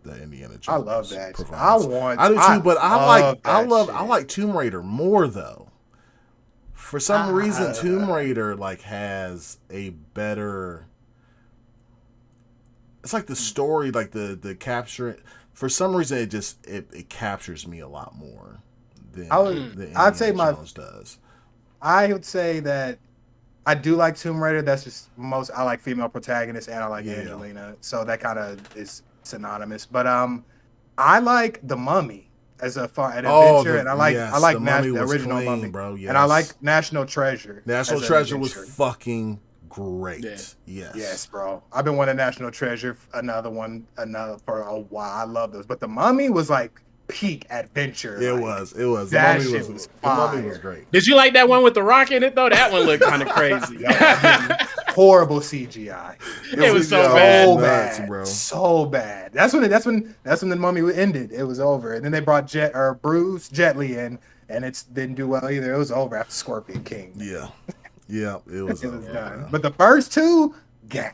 that Indiana Jones I love that. provides. I do too, but I like Tomb Raider more though. For some reason, Tomb Raider like has a better. It's like the story, like the capture. For some reason, it captures me a lot more than I'd say Jones does. I would say that I do like Tomb Raider. That's just I like female protagonists and I like Angelina, so that kind of is synonymous. But I like The Mummy as an adventure, and I like the original Mummy, bro. Yes. And I like National Treasure. National Treasure was fucking great. Yeah. Yes, bro. I've been wanting National Treasure, another for a while. I love those, but The Mummy was like peak adventure. It was. That shit was fire. The Mummy was great. Did you like that one with the rock in it though? That one looked kind of crazy. Horrible CGI. It was so bad. Nuts, bro. So bad. That's when The Mummy ended. It was over. And then they brought Bruce Jet Li in, and it didn't do well either. It was over after Scorpion King. Yeah. Yeah, it was done. Yeah. But the first two, yeah.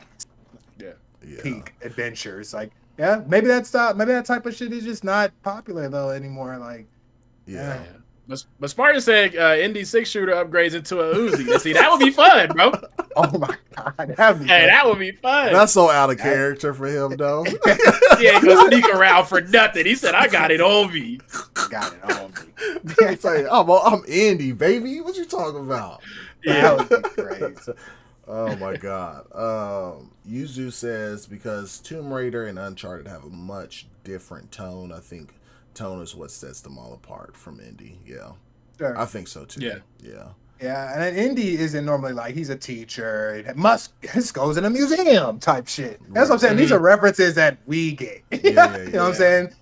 Peak adventures. Like, yeah, maybe that type of shit is just not popular though anymore. Like, yeah. But Spartan said Indy 6 shooter upgrades into a Uzi. See, that would be fun, bro. Oh my god, that would be fun. That's so out of character for him, though. He ain't gonna sneak around for nothing. He said, "I got it on me." Got it on me. It's like, I'm Indy, baby. What you talking about? That would be crazy. Oh my god. Yuzu says because Tomb Raider and Uncharted have a much different tone. I think tone is what sets them all apart from Indy. Yeah. Sure. I think so too. Yeah. Yeah, and an Indy isn't normally like he's a teacher. This goes in a museum type shit. That's what I'm saying. These are references that we get. You know what I'm saying?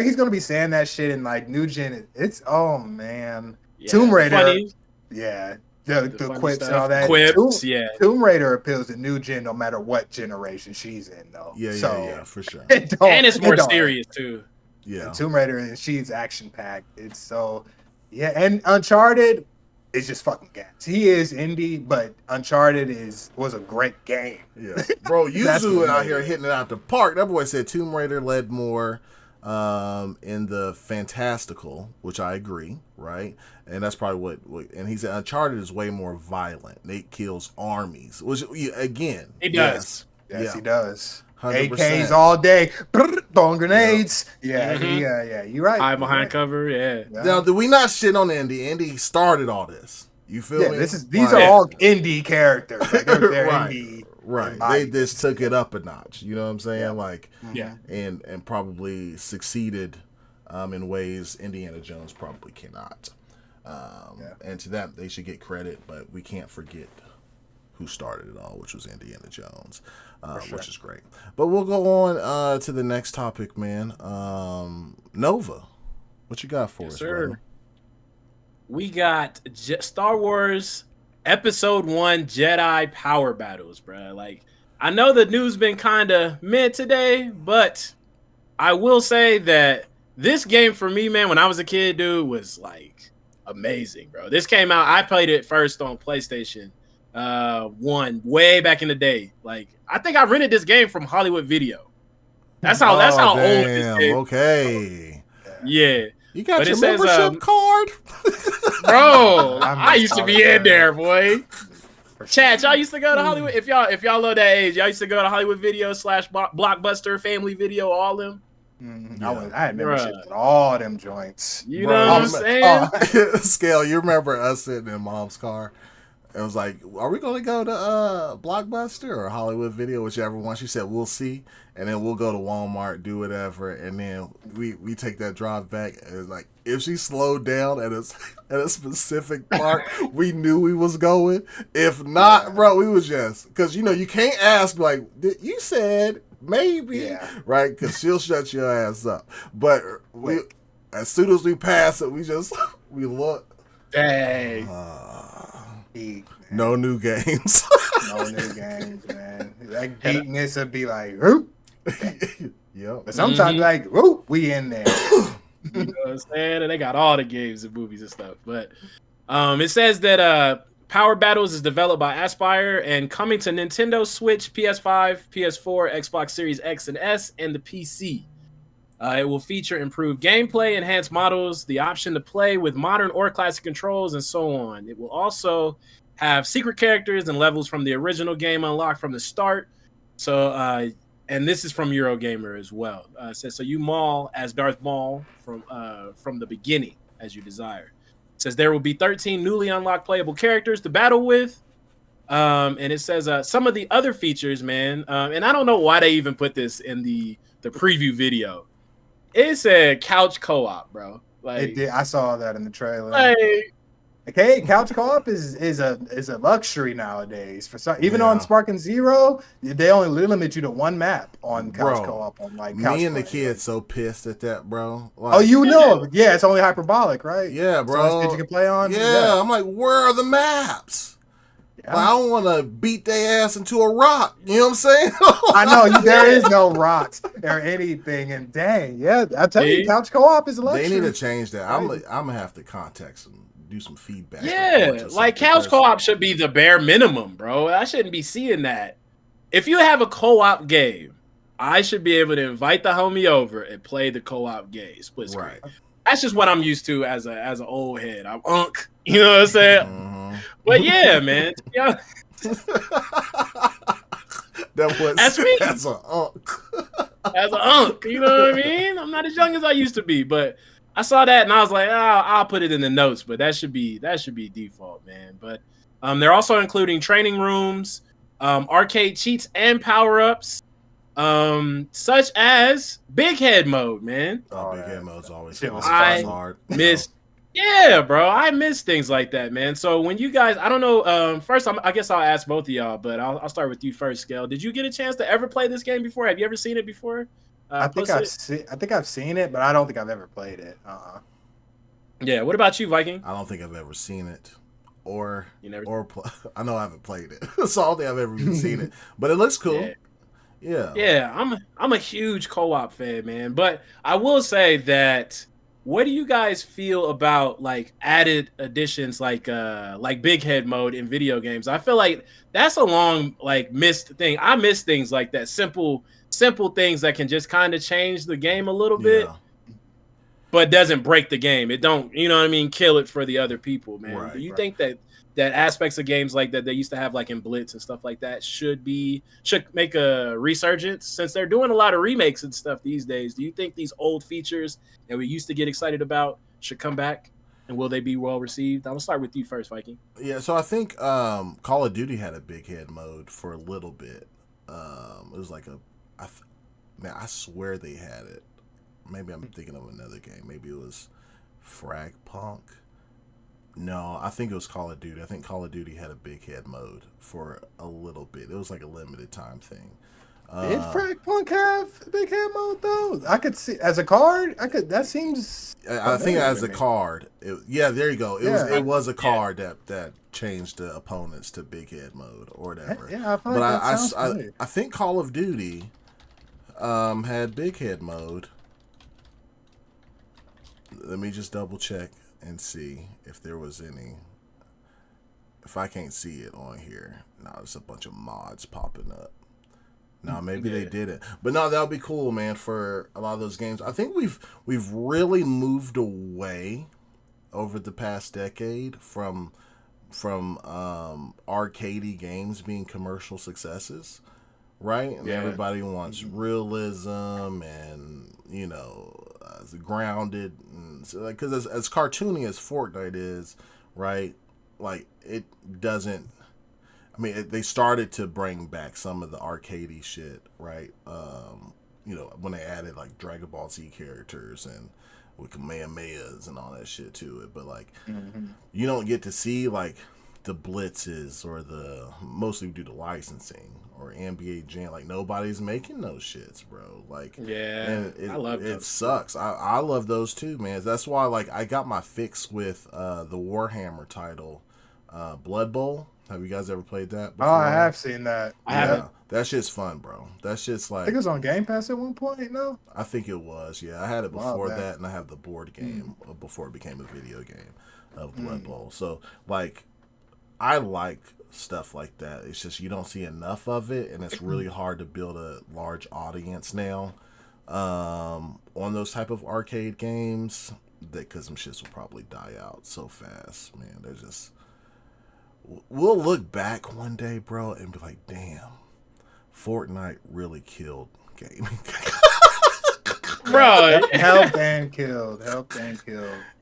He's gonna be saying that shit in like new gen. It's man. Yeah. Tomb Raider. Funny. Yeah. The quips stuff. And all that. Quips, Tomb Raider appeals to new gen no matter what generation she's in though. Yeah, for sure. And it's more serious too. Yeah. And Tomb Raider, and she's action packed. It's so and Uncharted is just fucking gas. He is indie, but Uncharted was a great game. Yeah, bro, Yuzu out here hitting it out the park. That boy said Tomb Raider led more in the fantastical, which I agree, right? And that's probably what and he said Uncharted is way more violent. Nate kills armies, which again, He does. Yes, he does. 100%. AKs all day, throwing grenades. Yeah, you're right. Hide behind cover, yeah. Now, do we not shit on Indy? Indy started all this. You feel me? These are all indie characters. Like they're right. indie. Right. They just took it up a notch. You know what I'm saying? Yeah. Like, and probably succeeded in ways Indiana Jones probably cannot. And to that, they should get credit, but we can't forget who started it all, which was Indiana Jones, which is great. But we'll go on to the next topic, man. Nova, what you got for us, brother? We got Star Wars Episode 1 Jedi Power Battles, bro. Like, I know the news been kind of mid today, but I will say that this game for me, man, when I was a kid, dude, was like amazing, bro. This came out, I played it first on PlayStation 1 way back in the day. Like, I think I rented this game from Hollywood Video. That's how old this game. Okay. Yeah. You got your membership card? Bro, I used to be in there, boy. Chat, y'all used to go to Hollywood. If y'all know that age, y'all used to go to Hollywood Video / Blockbuster, Family Video, all them. I had memberships at all them joints. You know what I'm saying? Scale, you remember us sitting in Mom's car? It was like, are we going to go to Blockbuster or Hollywood Video, whichever one? She said, we'll see. And then we'll go to Walmart, do whatever. And then we take that drive back. And it's like, if she slowed down at a specific part, we knew we was going. If not, bro, we was just, because, you can't ask, like, you said maybe, right? Because she'll shut your ass up. But as soon as we pass it, we look. Dang. No new games. No new games, man. That geekness would be like, whoop. Yep. But sometimes like, whoop, we in there. You know what I'm saying? And they got all the games and movies and stuff. But it says that Power Battles is developed by Aspyr and coming to Nintendo Switch, PS5, PS4, Xbox Series X and S, and the PC. It will feature improved gameplay, enhanced models, the option to play with modern or classic controls, and so on. It will also have secret characters and levels from the original game unlocked from the start. So, and this is from Eurogamer as well. It says, so you Maul as Darth Maul from the beginning as you desire. It says there will be 13 newly unlocked playable characters to battle with. And it says some of the other features, man, and I don't know why they even put this in the preview video. It said couch co-op, bro. Like, it did. I saw that in the trailer. Like, okay, couch co-op is a luxury nowadays. For some, even on Spark and Zero, they only limit you to one map on couch co-op. On like couch me and the play. kids so pissed at that, bro. Like, it's only hyperbolic, right? Yeah, bro. That you can play on. Yeah, I'm like, where are the maps? Yeah. Like, I don't want to beat their ass into a rock. You know what I'm saying? I know there is no rocks or anything. And dang, I tell you, couch co-op is a luxury. They need to change that. I'm gonna have to contact some, do some feedback. Yeah, like couch co-op should be the bare minimum, bro. I shouldn't be seeing that. If you have a co-op game, I should be able to invite the homie over and play the co-op game split screen. Right. That's just what I'm used to as an old head. I'm unk. You know what I'm saying? Mm-hmm. But yeah, man. Yeah. That's me. As an unk. As an unk. You know what I mean? I'm not as young as I used to be, but I saw that and I was like, I'll put it in the notes, but that should be default, man. But they're also including training rooms, arcade cheats and power-ups. Such as big head mode, man. Big head mode's always hard. Yeah, bro. I miss things like that, man. So when you guys, I don't know. First, I guess I'll ask both of y'all, but I'll start with you first, Scale. Did you get a chance to ever play this game before? Have you ever seen it before? I think I've seen it, but I don't think I've ever played it. Yeah. What about you, Viking? I don't think I've ever seen it, I know I haven't played it, so I don't think I've ever even seen it. But it looks cool. Yeah. I'm a huge co-op fan, man. But I will say that. What do you guys feel about like added additions like big head mode in video games? I feel like that's a long missed thing. I miss things like that, simple simple things that can just kind of change the game a little bit, but doesn't break the game. It don't, you know what I mean, kill it for the other people, man. Right, Do you think that aspects of games like that they used to have like in Blitz and stuff like that should make a resurgence, since they're doing a lot of remakes and stuff these days? Do you think these old features that we used to get excited about should come back, and will they be well received? I'm gonna start with you first, Viking. Yeah, so I think Call of Duty had a big head mode for a little bit. It was like I swear they had it. Maybe I'm thinking of another game. Maybe it was Frag Punk. No, I think it was Call of Duty. I think Call of Duty had a big head mode for a little bit. It was like a limited time thing. Did Frag Punk have a big head mode though? I could see as a card. That seems. I think as a card. There you go. It was a card that changed the opponents to big head mode or whatever. Yeah, I feel like that sounds familiar. I think Call of Duty had big head mode. Let me just double check and see if there was any. If I can't see it on here, there's a bunch of mods popping up. No, maybe they didn't. But no, that would be cool, man, for a lot of those games. I think we've really moved away over the past decade from arcadey games being commercial successes, right? And everybody wants realism and, grounded. Because as cartoony as Fortnite is, right, like, it doesn't... I mean, they started to bring back some of the arcadey shit, right? When they added like Dragon Ball Z characters and with Kamehamehas and all that shit to it. But like, you don't get to see like the blitzes or mostly due to licensing or NBA Jam. Like nobody's making those shits, bro. Like, I love those. It sucks. I love those too, man. That's why like I got my fix with the Warhammer title, Blood Bowl. Have you guys ever played that before? Oh, I have seen that. I haven't. That shit's fun, bro. That's just like... I think it was on Game Pass at one point, no? I think it was, yeah. I had it before that, and I have the board game before it became a video game of Blood Bowl. So, like, I like stuff like that. It's just you don't see enough of it, and it's really hard to build a large audience now on those type of arcade games, because them shits will probably die out so fast, man. They're just... We'll look back one day, bro, and be like, damn, Fortnite really killed gaming. Bro, helped and killed.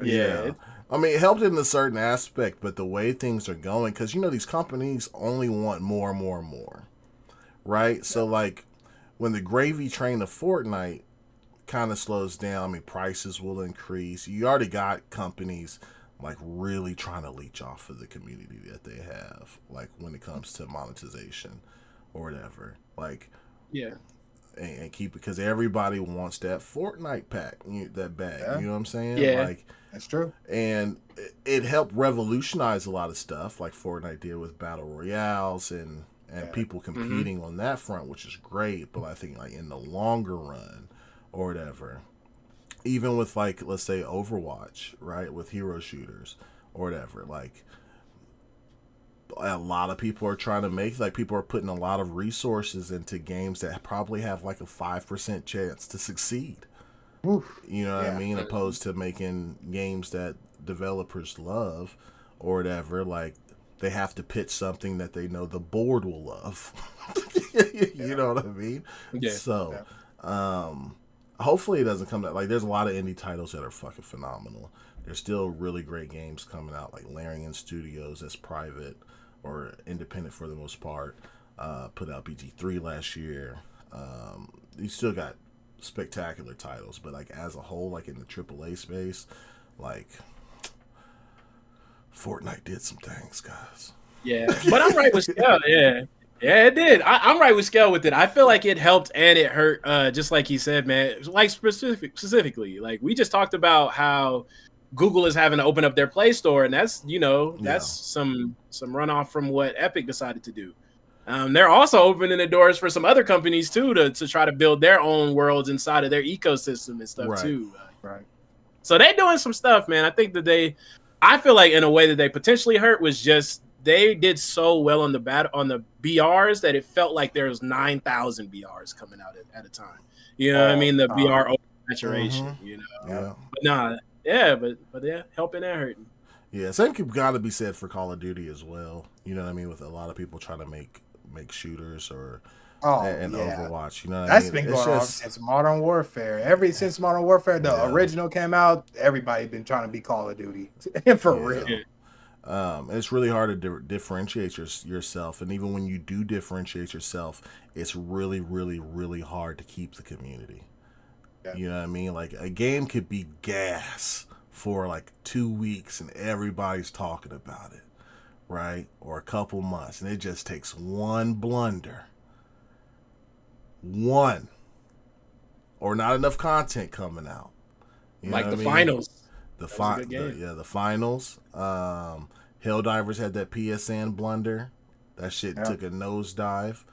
Yeah. I mean, it helped in a certain aspect, but the way things are going, because, these companies only want more and more and more, right? Yeah. So, like, when the gravy train of Fortnite kind of slows down, I mean, prices will increase. You already got companies like really trying to leech off of the community that they have, like when it comes to monetization or whatever, like and keep it, because everybody wants that Fortnite pack, that bag. You know what I'm saying? Like that's true. And it helped revolutionize a lot of stuff, like Fortnite did with battle royales and people competing on that front, which is great. But I think like in the longer run or whatever, even with, like, let's say Overwatch, right, with hero shooters or whatever, like, a lot of people are trying to make, like, people are putting a lot of resources into games that probably have, like, a 5% chance to succeed. Oof. You know what I mean? Opposed to making games that developers love or whatever, like, they have to pitch something that they know the board will love. You know what I mean? Yeah. So, hopefully it doesn't come that, like, there's a lot of indie titles that are fucking phenomenal. There's still really great games coming out, like Larian Studios, that's private or independent for the most part, put out BG3 last year. You still got spectacular titles, but like as a whole, like in the AAA space, like Fortnite did some things, guys. Yeah, but I'm right with Skell. Yeah, it did. I'm right with Skell with it. I feel like it helped and it hurt, just like he said, man. Like specifically, like we just talked about how Google is having to open up their Play Store, and that's some runoff from what Epic decided to do. They're also opening the doors for some other companies too to try to build their own worlds inside of their ecosystem and stuff too. Right. So they're doing some stuff, man. I think that I feel like in a way that they potentially hurt was just they did so well on the BRs that it felt like there was 9,000 BRs coming out at a time. You know what I mean? The BR maturation. You know. Yeah. But nah. Yeah. But yeah, helping and hurting. Yeah. Same could gotta be said for Call of Duty as well. You know what I mean? With a lot of people trying to make shooters or. And Overwatch, you know what I mean? That's been going on since Modern Warfare. Since Modern Warfare, the original came out, everybody been trying to be Call of Duty for real. It's really hard to differentiate yourself, and even when you do differentiate yourself, it's really, really, really hard to keep the community. Yeah. You know what I mean? Like a game could be gas for like 2 weeks, and everybody's talking about it, right? Or a couple months, and it just takes one blunder. Or not enough content coming out. You like know the what I mean? finals. The finals. Helldivers had that PSN blunder. That shit took a nosedive.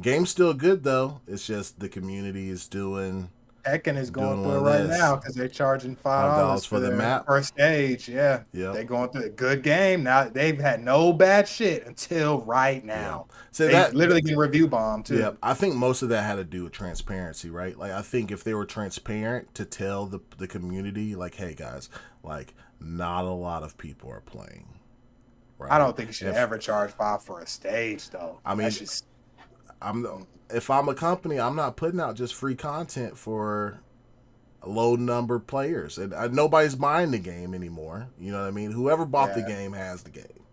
Game's still good though. It's just the community is doing. Tekken is going through it right now because they're charging $5 for the map per stage. Yeah, they're going through a good game now. They've had no bad shit until right now. Yeah. So they literally get review bombed too. Yeah, I think most of that had to do with transparency, right? Like I think if they were transparent to tell the community, like, hey guys, like not a lot of people are playing. Right? I don't think you should ever charge $5 for a stage though. I mean, if I'm a company, I'm not putting out just free content for a low number of players, and nobody's buying the game anymore. You know what I mean? Whoever bought the game has the game.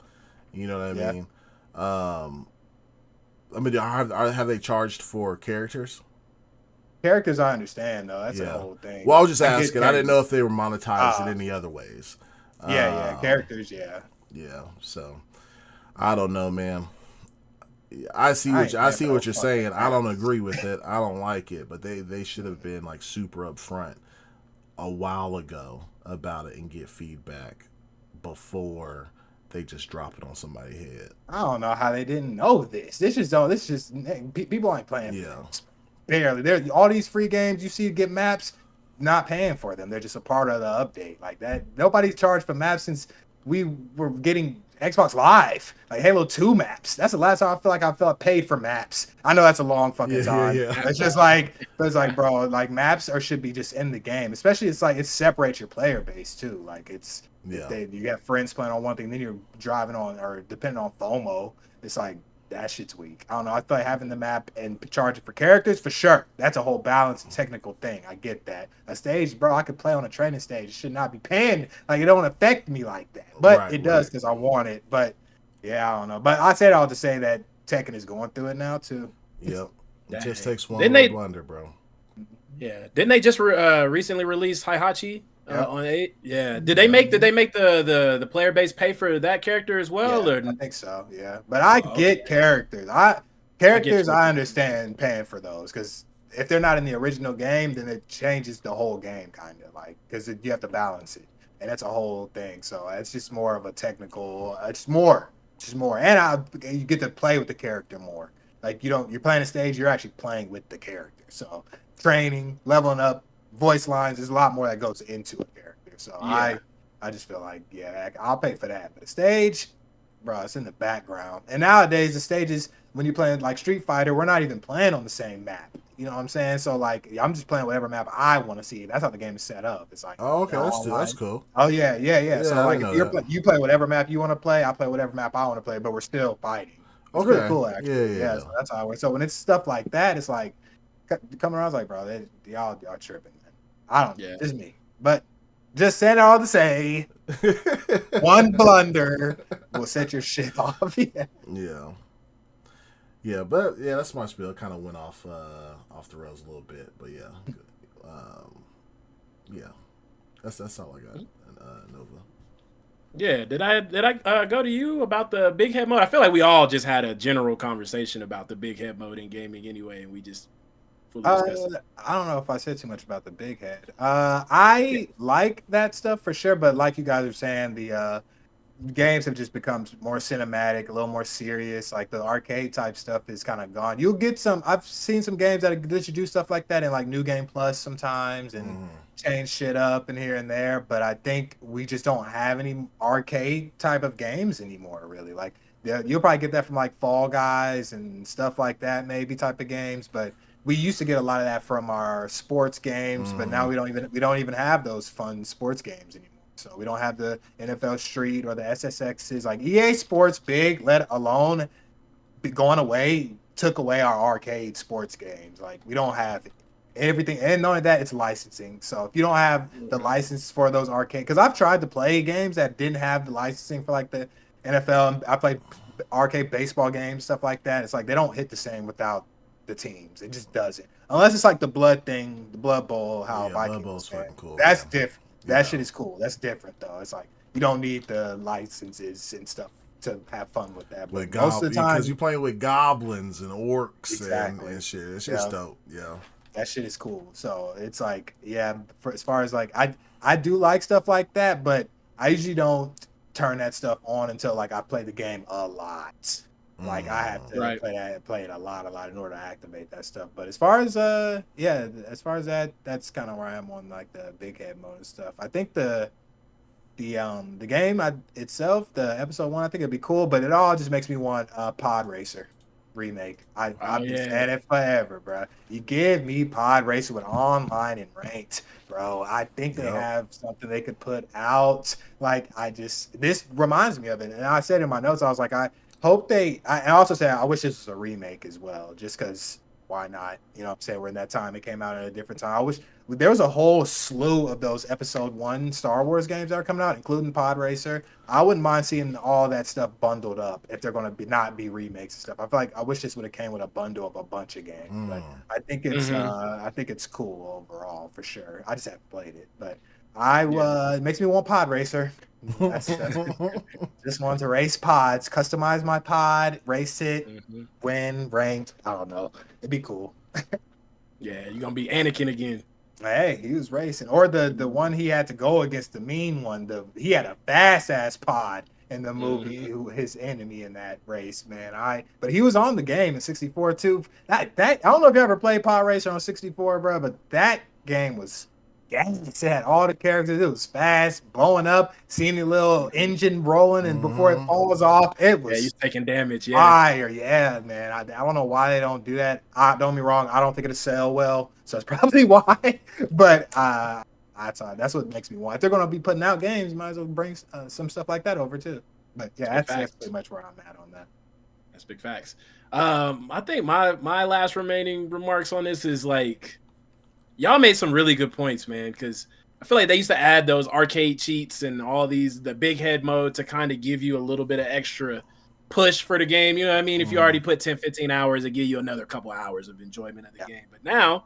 You know what I mean? I mean, have they charged for characters? Characters, I understand though. That's the whole thing. Well, I was just asking. I didn't know if they were monetized in any other ways. Characters, yeah. So I don't know, man. I see what you're saying. I don't agree with it. I don't like it, but they should have been like super upfront a while ago about it and get feedback before they just drop it on somebody's head. I don't know how they didn't know this. This just people ain't playing. Yeah, barely. There, all these free games you see get maps, not paying for them. They're just a part of the update like that. Nobody's charged for maps since we were getting Xbox Live, like Halo 2 maps. That's the last time I felt paid for maps. I know that's a long fucking time. Yeah. It's just like, bro, like maps should be just in the game. Especially it's like it separates your player base too. Like it's you got friends playing on one thing, then you're driving on or depending on FOMO. It's like that shit's weak. I don't know. I feel like having the map and charging for characters for sure. That's a whole balance and technical thing. I get that. A stage, bro, I could play on a training stage. It should not be paying. Like it don't affect me like that. But it does because I want it. But yeah, I don't know. But I said all to say that Tekken is going through it now too. Yep. It just takes one blunder, bro. Yeah. Didn't they just recently release Heihachi? On 8, yeah. Did they make the player base pay for that character as well? Yeah, I think so. Yeah, but I get characters. I understand paying for those because if they're not in the original game, then it changes the whole game kind of like because you have to balance it, and that's a whole thing. So it's just more of a technical. It's more, and you get to play with the character more. Like you're playing a stage, you're actually playing with the character. So training, leveling up. Voice lines, there's a lot more that goes into a character. So I just feel like, I'll pay for that. But the stage, bro, it's in the background. And nowadays, the stages, when you're playing like Street Fighter, we're not even playing on the same map. You know what I'm saying? So, like, I'm just playing whatever map I want to see. That's how the game is set up. It's like, oh, okay, that's cool. Oh, yeah. So, like, if you play whatever map you want to play, I play whatever map I want to play, but we're still fighting. It's really cool, actually. Yeah. So that's how it works. So when it's stuff like that, it's like, coming around, I was like, bro, y'all tripping. I don't. Yeah. It's me. But just saying all to say, one blunder will set your shit off. Yeah, but that's my spiel. Kind of went off the rails a little bit, but that's all I got. Nova. Yeah, did I go to you about the big head mode? I feel like we all just had a general conversation about the big head mode in gaming anyway, and we just. I don't know if I said too much about the big head. I like that stuff for sure, but like you guys are saying, the games have just become more cinematic, a little more serious. Like the arcade type stuff is kind of gone. You'll get some. I've seen some games that let you do stuff like that in like New Game Plus sometimes and change shit up and here and there. But I think we just don't have any arcade type of games anymore. Really, like Yeah, you'll probably get that from like Fall Guys and stuff like that, maybe type of games. But we used to get a lot of that from our sports games, but now we don't even have those fun sports games anymore. So we don't have the NFL Street or the SSXs. Like EA Sports, big, let alone going away, took away our arcade sports games. Like we don't have everything, and not only that, it's licensing. So if you don't have the license for those arcade, because I've tried to play games that didn't have the licensing for like the NFL. I played arcade baseball games, stuff like that. It's like they don't hit the same without the teams. It just doesn't, unless it's like the blood thing, the Blood Bowl. How Viking was fucking cool. That's different. That shit is cool. That's different though. It's like you don't need the licenses and stuff to have fun with that. But most of the time, because you're playing with goblins and orcs and shit. It's just dope. Yeah. That shit is cool. So it's like, as far as like, I do like stuff like that, but I usually don't turn that stuff on until like I play the game a lot. Like I have to play it a lot in order to activate that stuff. But as far as that's kind of where I am on like the big head mode and stuff. I think the game itself, the episode 1, I think it'd be cool, but it all just makes me want Pod Racer remake. I've been saying it forever, bro. You give me Pod Racer with online and ranked, bro. I think they have something they could put out. Like this reminds me of it, and I said in my notes, I was like, I also said I wish this was a remake as well, just because why not? You know what I'm saying? We're in that time. It came out at a different time. I wish there was a whole slew of those episode 1 Star Wars games that are coming out, including Pod Racer. I wouldn't mind seeing all that stuff bundled up if they're going to not be remakes and stuff. I feel like I wish this would have came with a bundle of a bunch of games. But I think it's cool overall for sure. I just haven't played it, but it makes me want Pod Racer. That's just want to race pods, customize my pod, race it, win, ranked. I don't know. It'd be cool. Yeah, you're gonna be Anakin again. Hey, he was racing. Or the one he had to go against, the mean one. He had a fast ass pod in the movie, his enemy in that race, man. But he was on the game in 64 too. That I don't know if you ever played Pod Racer on 64, bro, but that game was it had all the characters. It was fast, blowing up, seeing the little engine rolling, and before it falls off, it was he's taking damage. Yeah, fire. Yeah, man. I don't know why they don't do that. Don't get me wrong. I don't think it'll sell well, so that's probably why. But that's what makes me want. If they're gonna be putting out games, might as well bring some stuff like that over too. But yeah, that's pretty much where I'm at on that. That's big facts. I think my last remaining remarks on this is like, y'all made some really good points, man, because I feel like they used to add those arcade cheats and all the big head mode to kind of give you a little bit of extra push for the game. You know what I mean? If you already put 10, 15 hours, it give you another couple hours of enjoyment of the game. But now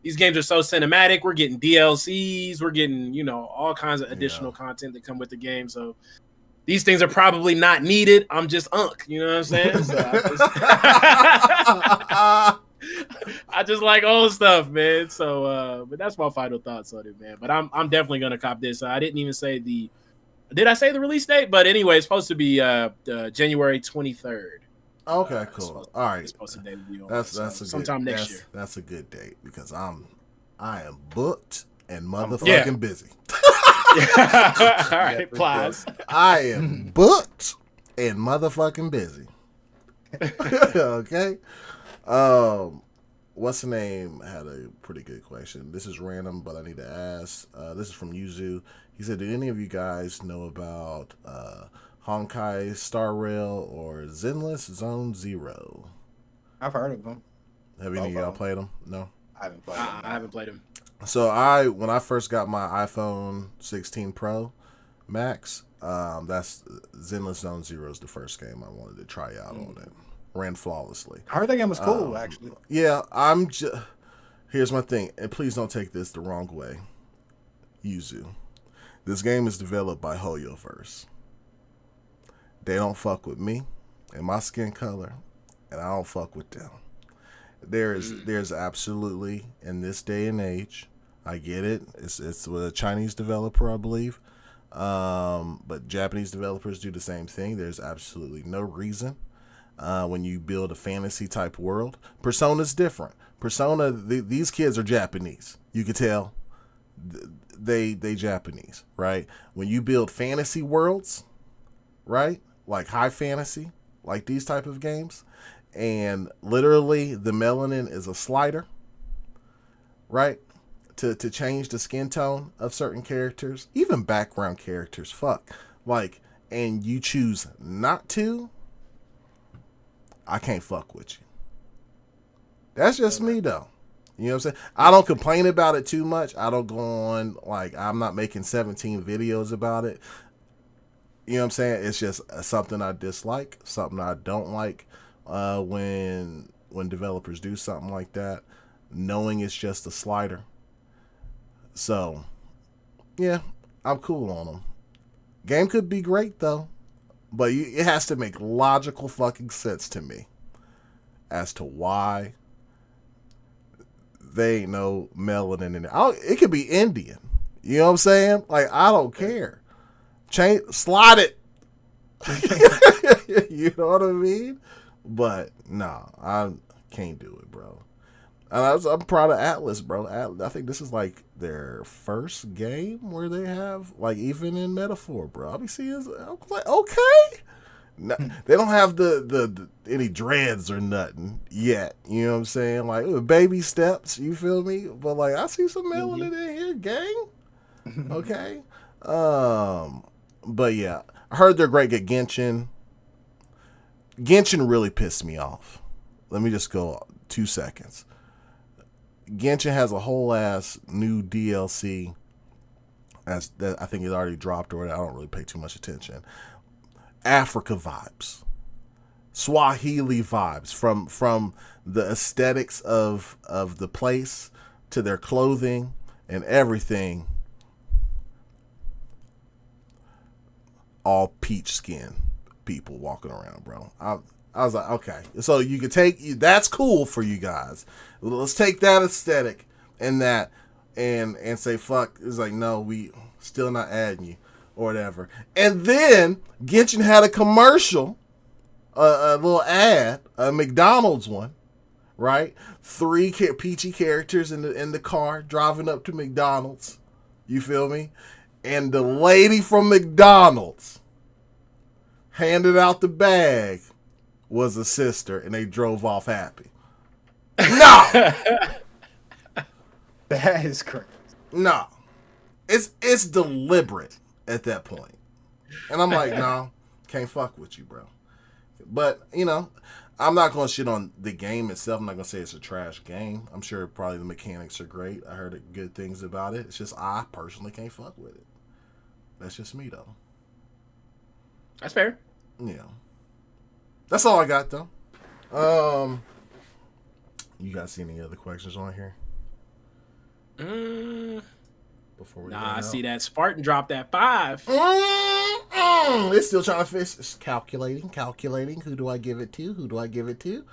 these games are so cinematic. We're getting DLCs. We're getting, all kinds of additional content that come with the game. So these things are probably not needed. I'm just you know what I'm saying? So I just like old stuff, man. So, but that's my final thoughts on it, man. But I'm definitely gonna cop this. I didn't even say did I say the release date? But anyway, it's supposed to be January 23rd. Okay, cool. All right, it's supposed to debut. That's sometime next year. That's a good date because I am booked and motherfucking busy. All right, Plies. I am booked and motherfucking busy. Okay. What's the name? Had a pretty good question. This is random, but I need to ask. This is from Yuzu. He said, "Did any of you guys know about Honkai Star Rail or Zenless Zone Zero?" I've heard of them. Have any of y'all played them? No, I haven't played them. I haven't played them. So when I first got my iPhone 16 Pro Max, that's Zenless Zone Zero is the first game I wanted to try out on it. Ran flawlessly. I heard that game was cool, actually. Yeah, here's my thing, and please don't take this the wrong way. Yuzu. This game is developed by HoYoverse. They don't fuck with me and my skin color, and I don't fuck with them. There's absolutely, in this day and age, I get it. It's with a Chinese developer, I believe. But Japanese developers do the same thing. There's absolutely no reason when you build a fantasy type world. Persona's different. Persona, these kids are Japanese. You can tell they Japanese, right? When you build fantasy worlds, right? Like high fantasy, like these type of games, and literally the melanin is a slider, right? To change the skin tone of certain characters, even background characters. Fuck. Like, and you choose not to, I can't fuck with you. That's just me, though. You know what I'm saying? I don't complain about it too much. I don't go on, like, I'm not making 17 videos about it. You know what I'm saying? It's just something I dislike, something I don't like when developers do something like that, knowing it's just a slider. So, yeah, I'm cool on them. Game could be great, though, but it has to make logical fucking sense to me as to why they ain't no melanin in it. It could be Indian. You know what I'm saying? Like, I don't care. Slide it. You know what I mean? But, nah, I can't do it, bro. And I'm proud of Atlas, bro. I think this is like their first game where they have, like, even in metaphor, bro. I be seeing, I'm like, okay. No, they don't have the any dreads or nothing yet. You know what I'm saying? Like, baby steps, you feel me? But, like, I see some melanin in here, gang. Okay. But yeah, I heard they're great at Genshin. Genshin really pissed me off. Let me just go 2 seconds. Genshin has a whole ass new DLC that I think it already dropped, or I don't really pay too much attention. Africa vibes, Swahili vibes, from the aesthetics of the place to their clothing and everything. All peach skin people walking around, bro. I was like, okay, so you can that's cool for you guys. Let's take that aesthetic and say fuck. It's like, no, we still not adding you or whatever. And then Genshin had a commercial, a little ad, a McDonald's one, right? 3 peachy characters in the car driving up to McDonald's. You feel me? And the lady from McDonald's handed out the bag was a sister, and they drove off happy. No! That is crazy. No. It's deliberate at that point. And I'm like, no, can't fuck with you, bro. But, you know, I'm not going to shit on the game itself. I'm not going to say it's a trash game. I'm sure probably the mechanics are great. I heard good things about it. It's just I personally can't fuck with it. That's just me, though. That's fair. Yeah. That's all I got, though. You guys see any other questions on here? Before we I see that Spartan dropped that 5. It's still trying to fix. It's calculating. Who do I give it to?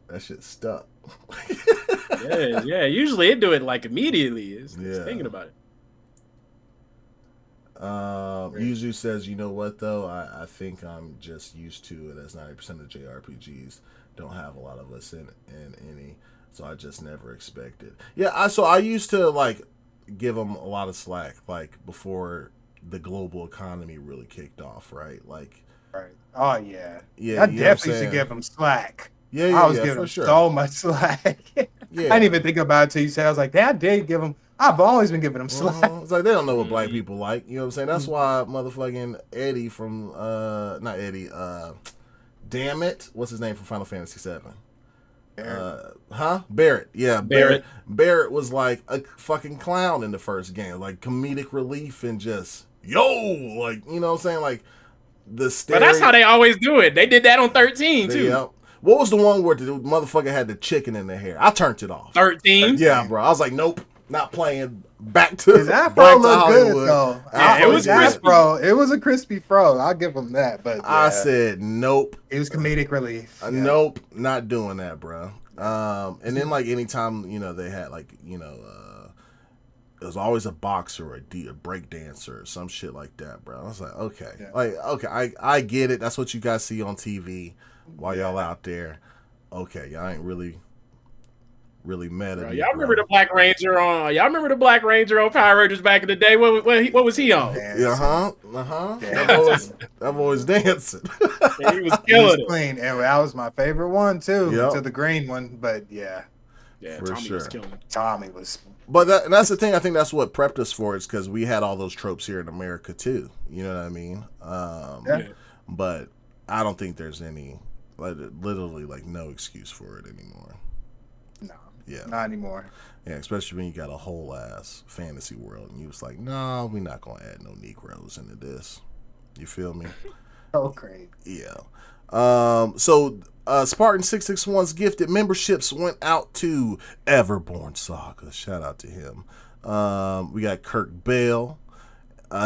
That shit stuck. yeah. Usually it do it like immediately. It's thinking about it. Yuzu says, you know what though? I think I'm just used to it, as 90% of JRPGs don't have a lot of us in any, so I just never expected. Yeah, I used to like give them a lot of slack, like before the global economy really kicked off, right? Like, right. Oh yeah. Yeah. I definitely used to give them slack. I was giving them so much slack. I didn't even think about it till you said. I was like, I did give them. I've always been giving them slack. It's like they don't know what black people like. You know what I'm saying? That's why motherfucking Eddie from not Eddie, damn it, what's his name from Final Fantasy VII? Barrett. Yeah, Barrett. Barrett was like a fucking clown in the first game, like comedic relief and just like, you know what I'm saying, like the. But that's how they always do it. They did that on 13 too. Yeah. What was the one where the motherfucker had the chicken in the hair? I turned it off. 13. Yeah, bro. I was like, nope. Not playing. Back to his afro looked good though. Yeah, it was crispy. It was a crispy fro. I'll give him that. But I said nope. It was comedic relief. Nope, not doing that, bro. And then like anytime they had like it was always a boxer or a break dancer or some shit like that, bro. I was like, okay, I get it. That's what you guys see on TV while y'all out there. Okay, y'all ain't really really meta. Bro, y'all remember the Black Ranger on? Y'all remember the Black Ranger on Power Rangers back in the day? What was he on? That boy was dancing. Yeah, he was killing it. Clean, and that was my favorite one too. To the green one, but yeah, for Tommy was killing it. Tommy was. But that's the thing. I think that's what prepped us for it, is because we had all those tropes here in America too. You know what I mean? But I don't think there's any, literally, no excuse for it anymore. No. Yeah. Not anymore. Yeah, especially when you got a whole ass fantasy world, and you was like, no, we're not gonna add no Negroes into this. You feel me? Oh, great. Yeah. So Spartan 661's gifted memberships went out to Everborn Saga. Shout out to him. We got Kirk Bell,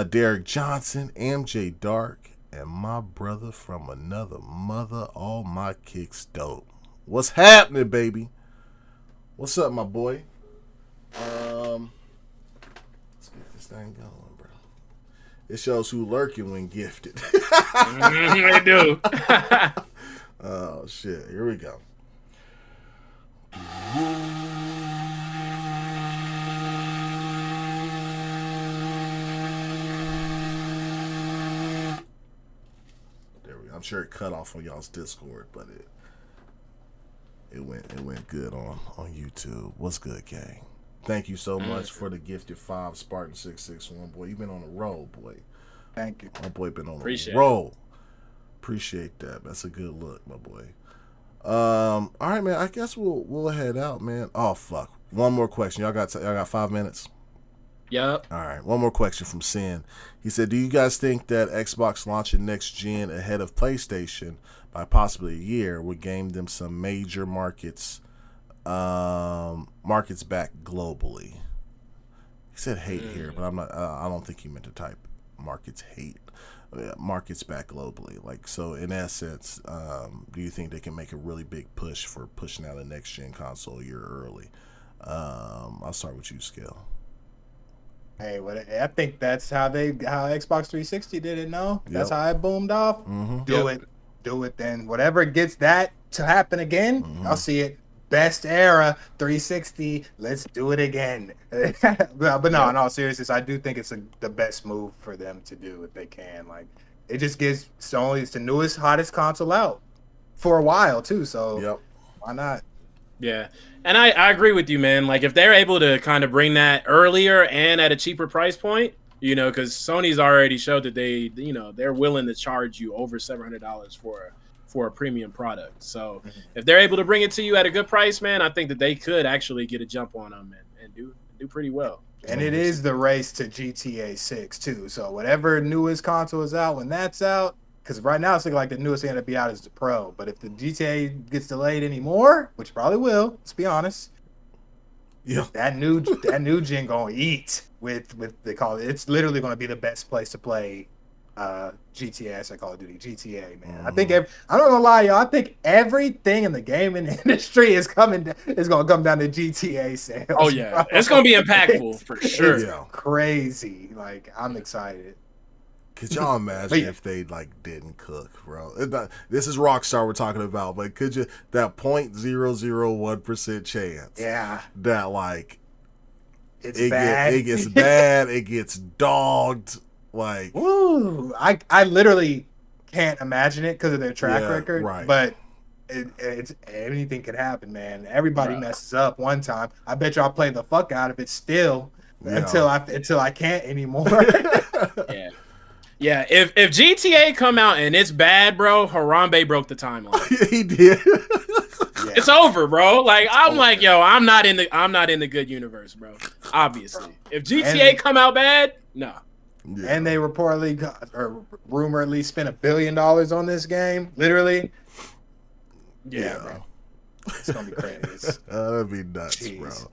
Derek Johnson, MJ Dark, and my brother from another mother. All my kicks dope. What's happening, baby? What's up, my boy? Let's get this thing going, bro. It shows who lurking when gifted. They do. Oh shit! Here we go. There we go. I'm sure it cut off on y'all's Discord, but it went good on YouTube. What's good, gang? Thank you so much for the gifted 5 Spartan 661. Boy, you've been on a roll, boy. Thank you. My boy been on Appreciate a roll. Appreciate that. That's a good look, my boy. All right, man. I guess we'll head out, man. Oh fuck. One more question. Y'all got 5 minutes? Yep. All right. One more question from Sin. He said, "Do you guys think that Xbox launching next gen ahead of PlayStation by possibly a year would gain them some major markets back globally?" He said hate here, but I'm not. I don't think he meant to type markets hate. Markets back globally. So in essence, do you think they can make a really big push for pushing out a next gen console a year early? I'll start with you, Scale. Hey, I think that's how Xbox 360 did it. No, that's how it boomed off. Mm-hmm. Do it. Then whatever gets that to happen again, I'll see it. Best era 360. Let's do it again. but no, in all seriousness, I do think it's the best move for them to do if they can. It just gives Sony, it's the newest, hottest console out for a while too. So why not? Yeah. And I agree with you, man. If they're able to kind of bring that earlier and at a cheaper price point, because Sony's already showed that they're willing to charge you over $700 for a premium product. So if they're able to bring it to you at a good price, man, I think that they could actually get a jump on them and do pretty well. And it is the race to GTA 6 too. So whatever newest console is out, when that's out, because right now it's looking like the newest thing to be out is the Pro. But if the GTA gets delayed anymore, which probably will, let's be honest, that new gen gonna eat with they call it. It's literally gonna be the best place to play GTA, I Call of Duty, GTA, man. I think I'm not gonna lie, y'all. I think everything in the gaming industry is gonna come down to GTA sales. Oh yeah, bro. It's gonna be impactful for sure. It's crazy. I'm excited. Could y'all imagine if they didn't cook, bro? This is Rockstar we're talking about, but could you that 0.001% chance? Yeah. That it's bad. It gets bad. It gets dogged. Woo! I literally can't imagine it because of their track record. Right. But it's anything could happen, man. Everybody messes up one time. I bet you I'll play the fuck out of it still until I can't anymore. Yeah. If GTA come out and it's bad, bro, Harambe broke the timeline. He did. It's over, bro. I'm not in the good universe, bro. Obviously, if GTA come out bad, no. Yeah. And they reportedly, or rumor at least, spent $1 billion on this game. Literally. Yeah, bro. It's gonna be crazy. That'd be nuts, bro.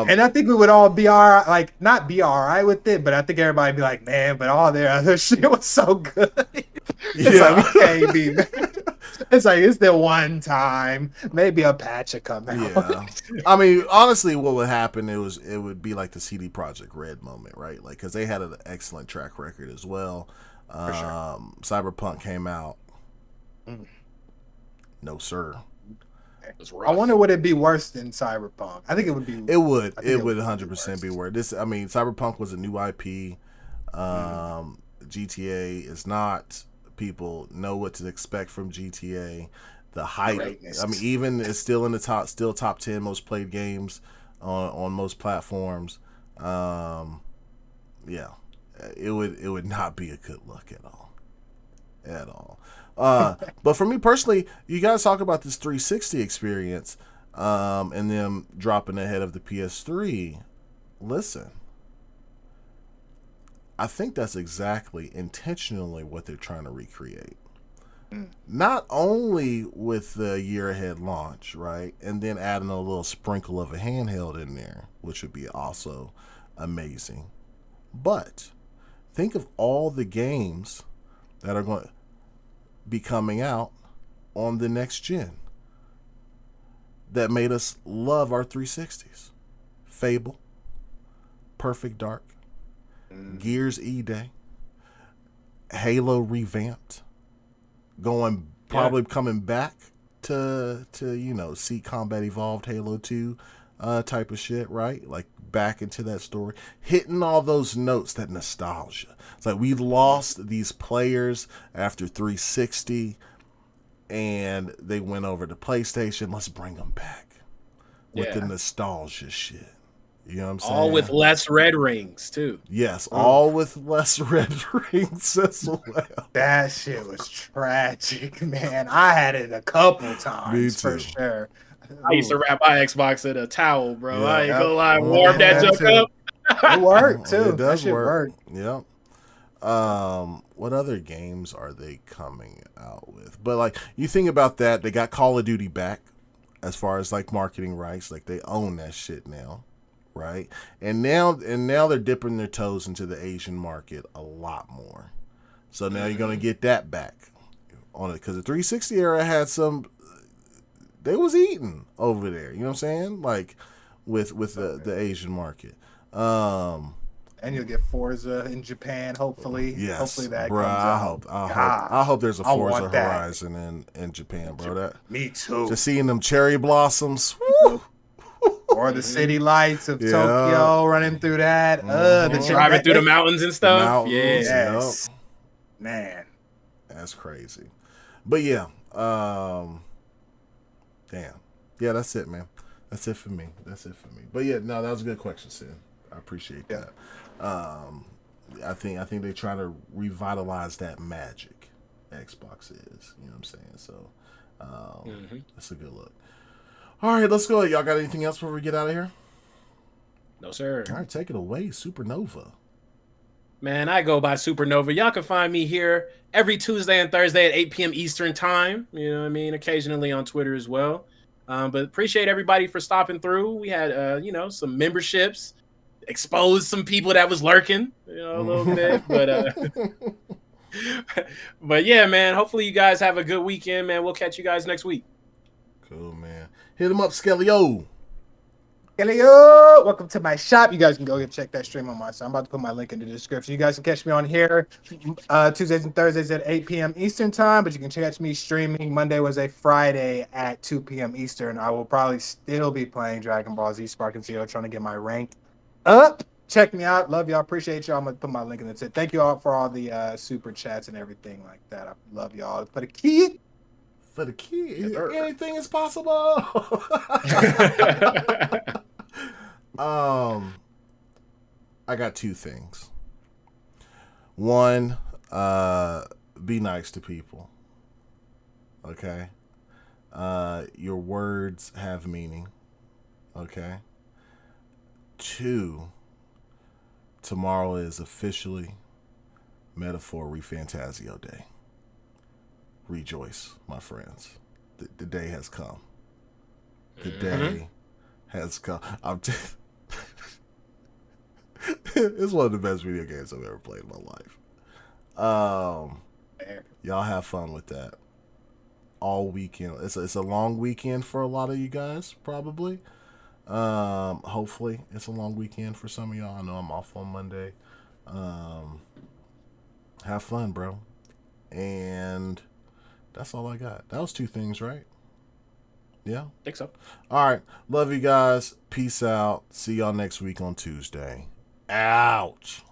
And I think we would all be not be all right with it, but I think everybody would be like, man, but all their other shit was so good. It's we can't be. It's it's the one time, maybe a patch will come out. Yeah, I mean, honestly, what would happen? It would be like the CD Projekt Red moment, right? Because they had an excellent track record as well. For sure. Cyberpunk came out. No, sir. It's I rough. wonder would it be worse than Cyberpunk? I think it would be. It would. I think It would be 100% be worse. Cyberpunk was a new IP. GTA is not. People know what to expect from GTA. The hype. Greatness. I mean, even it's still in the top 10 most played games on most platforms. Yeah, it would not be a good look at all. But for me personally, you guys talk about this 360 experience, and them dropping ahead of the PS3. Listen, I think that's exactly intentionally what they're trying to recreate. Not only with the year ahead launch, right? And then adding a little sprinkle of a handheld in there, which would be also amazing. But think of all the games that are going to be coming out on the next gen that made us love our 360s. Fable, Perfect Dark, Gears E-Day, Halo revamped, coming back to see Combat Evolved Halo 2 type of shit, right? Like back into that story, hitting all those notes, that nostalgia. It's like we lost these players after 360 and they went over to PlayStation. Let's bring them back with the nostalgia shit. You know what I'm saying? All with less red rings, too. Yes, all with less red rings as well. That shit was tragic, man. I had it a couple times for sure. I used to wrap my Xbox in a towel, bro. Yeah. I ain't gonna lie. Warm that junk up. It worked, too. It does work. Yep. What other games are they coming out with? But like, you think about that, they got Call of Duty back as far as like marketing rights. Like they own that shit now. Right, and now they're dipping their toes into the Asian market a lot more. So now you're gonna get that back on it, because the 360 era had they was eating over there. You know what I'm saying? Like with the Asian market. And you'll get Forza in Japan, hopefully. Yes, hopefully that bro. comes out. I hope there's a Forza Horizon in Japan, bro. Me too. Just seeing them cherry blossoms. Woo! Or the city lights of Tokyo running through that. Driving through the mountains and stuff. Mountains, yes. Yep. Man. That's crazy. But yeah. Damn. Yeah, that's it, man. That's it for me. But yeah, no, that was a good question, Sid. I appreciate that. I think they're trying to revitalize that magic Xbox is. You know what I'm saying? So that's a good look. All right, let's go. Y'all got anything else before we get out of here? No, sir. All right, take it away, Supernova. Man, I go by Supernova. Y'all can find me here every Tuesday and Thursday at 8 p.m. Eastern time. You know what I mean? Occasionally on Twitter as well. But appreciate everybody for stopping through. We had, some memberships, exposed some people that was lurking, a little bit. But yeah, man, hopefully you guys have a good weekend, man. We'll catch you guys next week. Cool, man. Hit him up, Skellio. Skellio, welcome to my shop. You guys can go check that stream on my site. I'm about to put my link in the description. You guys can catch me on here Tuesdays and Thursdays at 8 p.m. Eastern time, but you can catch me streaming Monday, Wednesday, Friday at 2 p.m. Eastern. I will probably still be playing Dragon Ball Z Spark and Zero, trying to get my rank up. Check me out. Love y'all. Appreciate y'all. I'm going to put my link in the chat. Thank you all for all the super chats and everything like that. I love y'all. For the key. For the kid, anything is possible. I got two things. One, be nice to people. Okay? Your words have meaning. Okay? Two, tomorrow is officially Metaphor Refantasio Day. Rejoice, my friends. The day has come. The day has come. It's one of the best video games I've ever played in my life. Y'all have fun with that. All weekend. It's a long weekend for a lot of you guys, probably. Hopefully, it's a long weekend for some of y'all. I know I'm off on Monday. Have fun, bro. And that's all I got. That was two things, right? Yeah. I think so. All right. Love you guys. Peace out. See y'all next week on Tuesday. Ouch.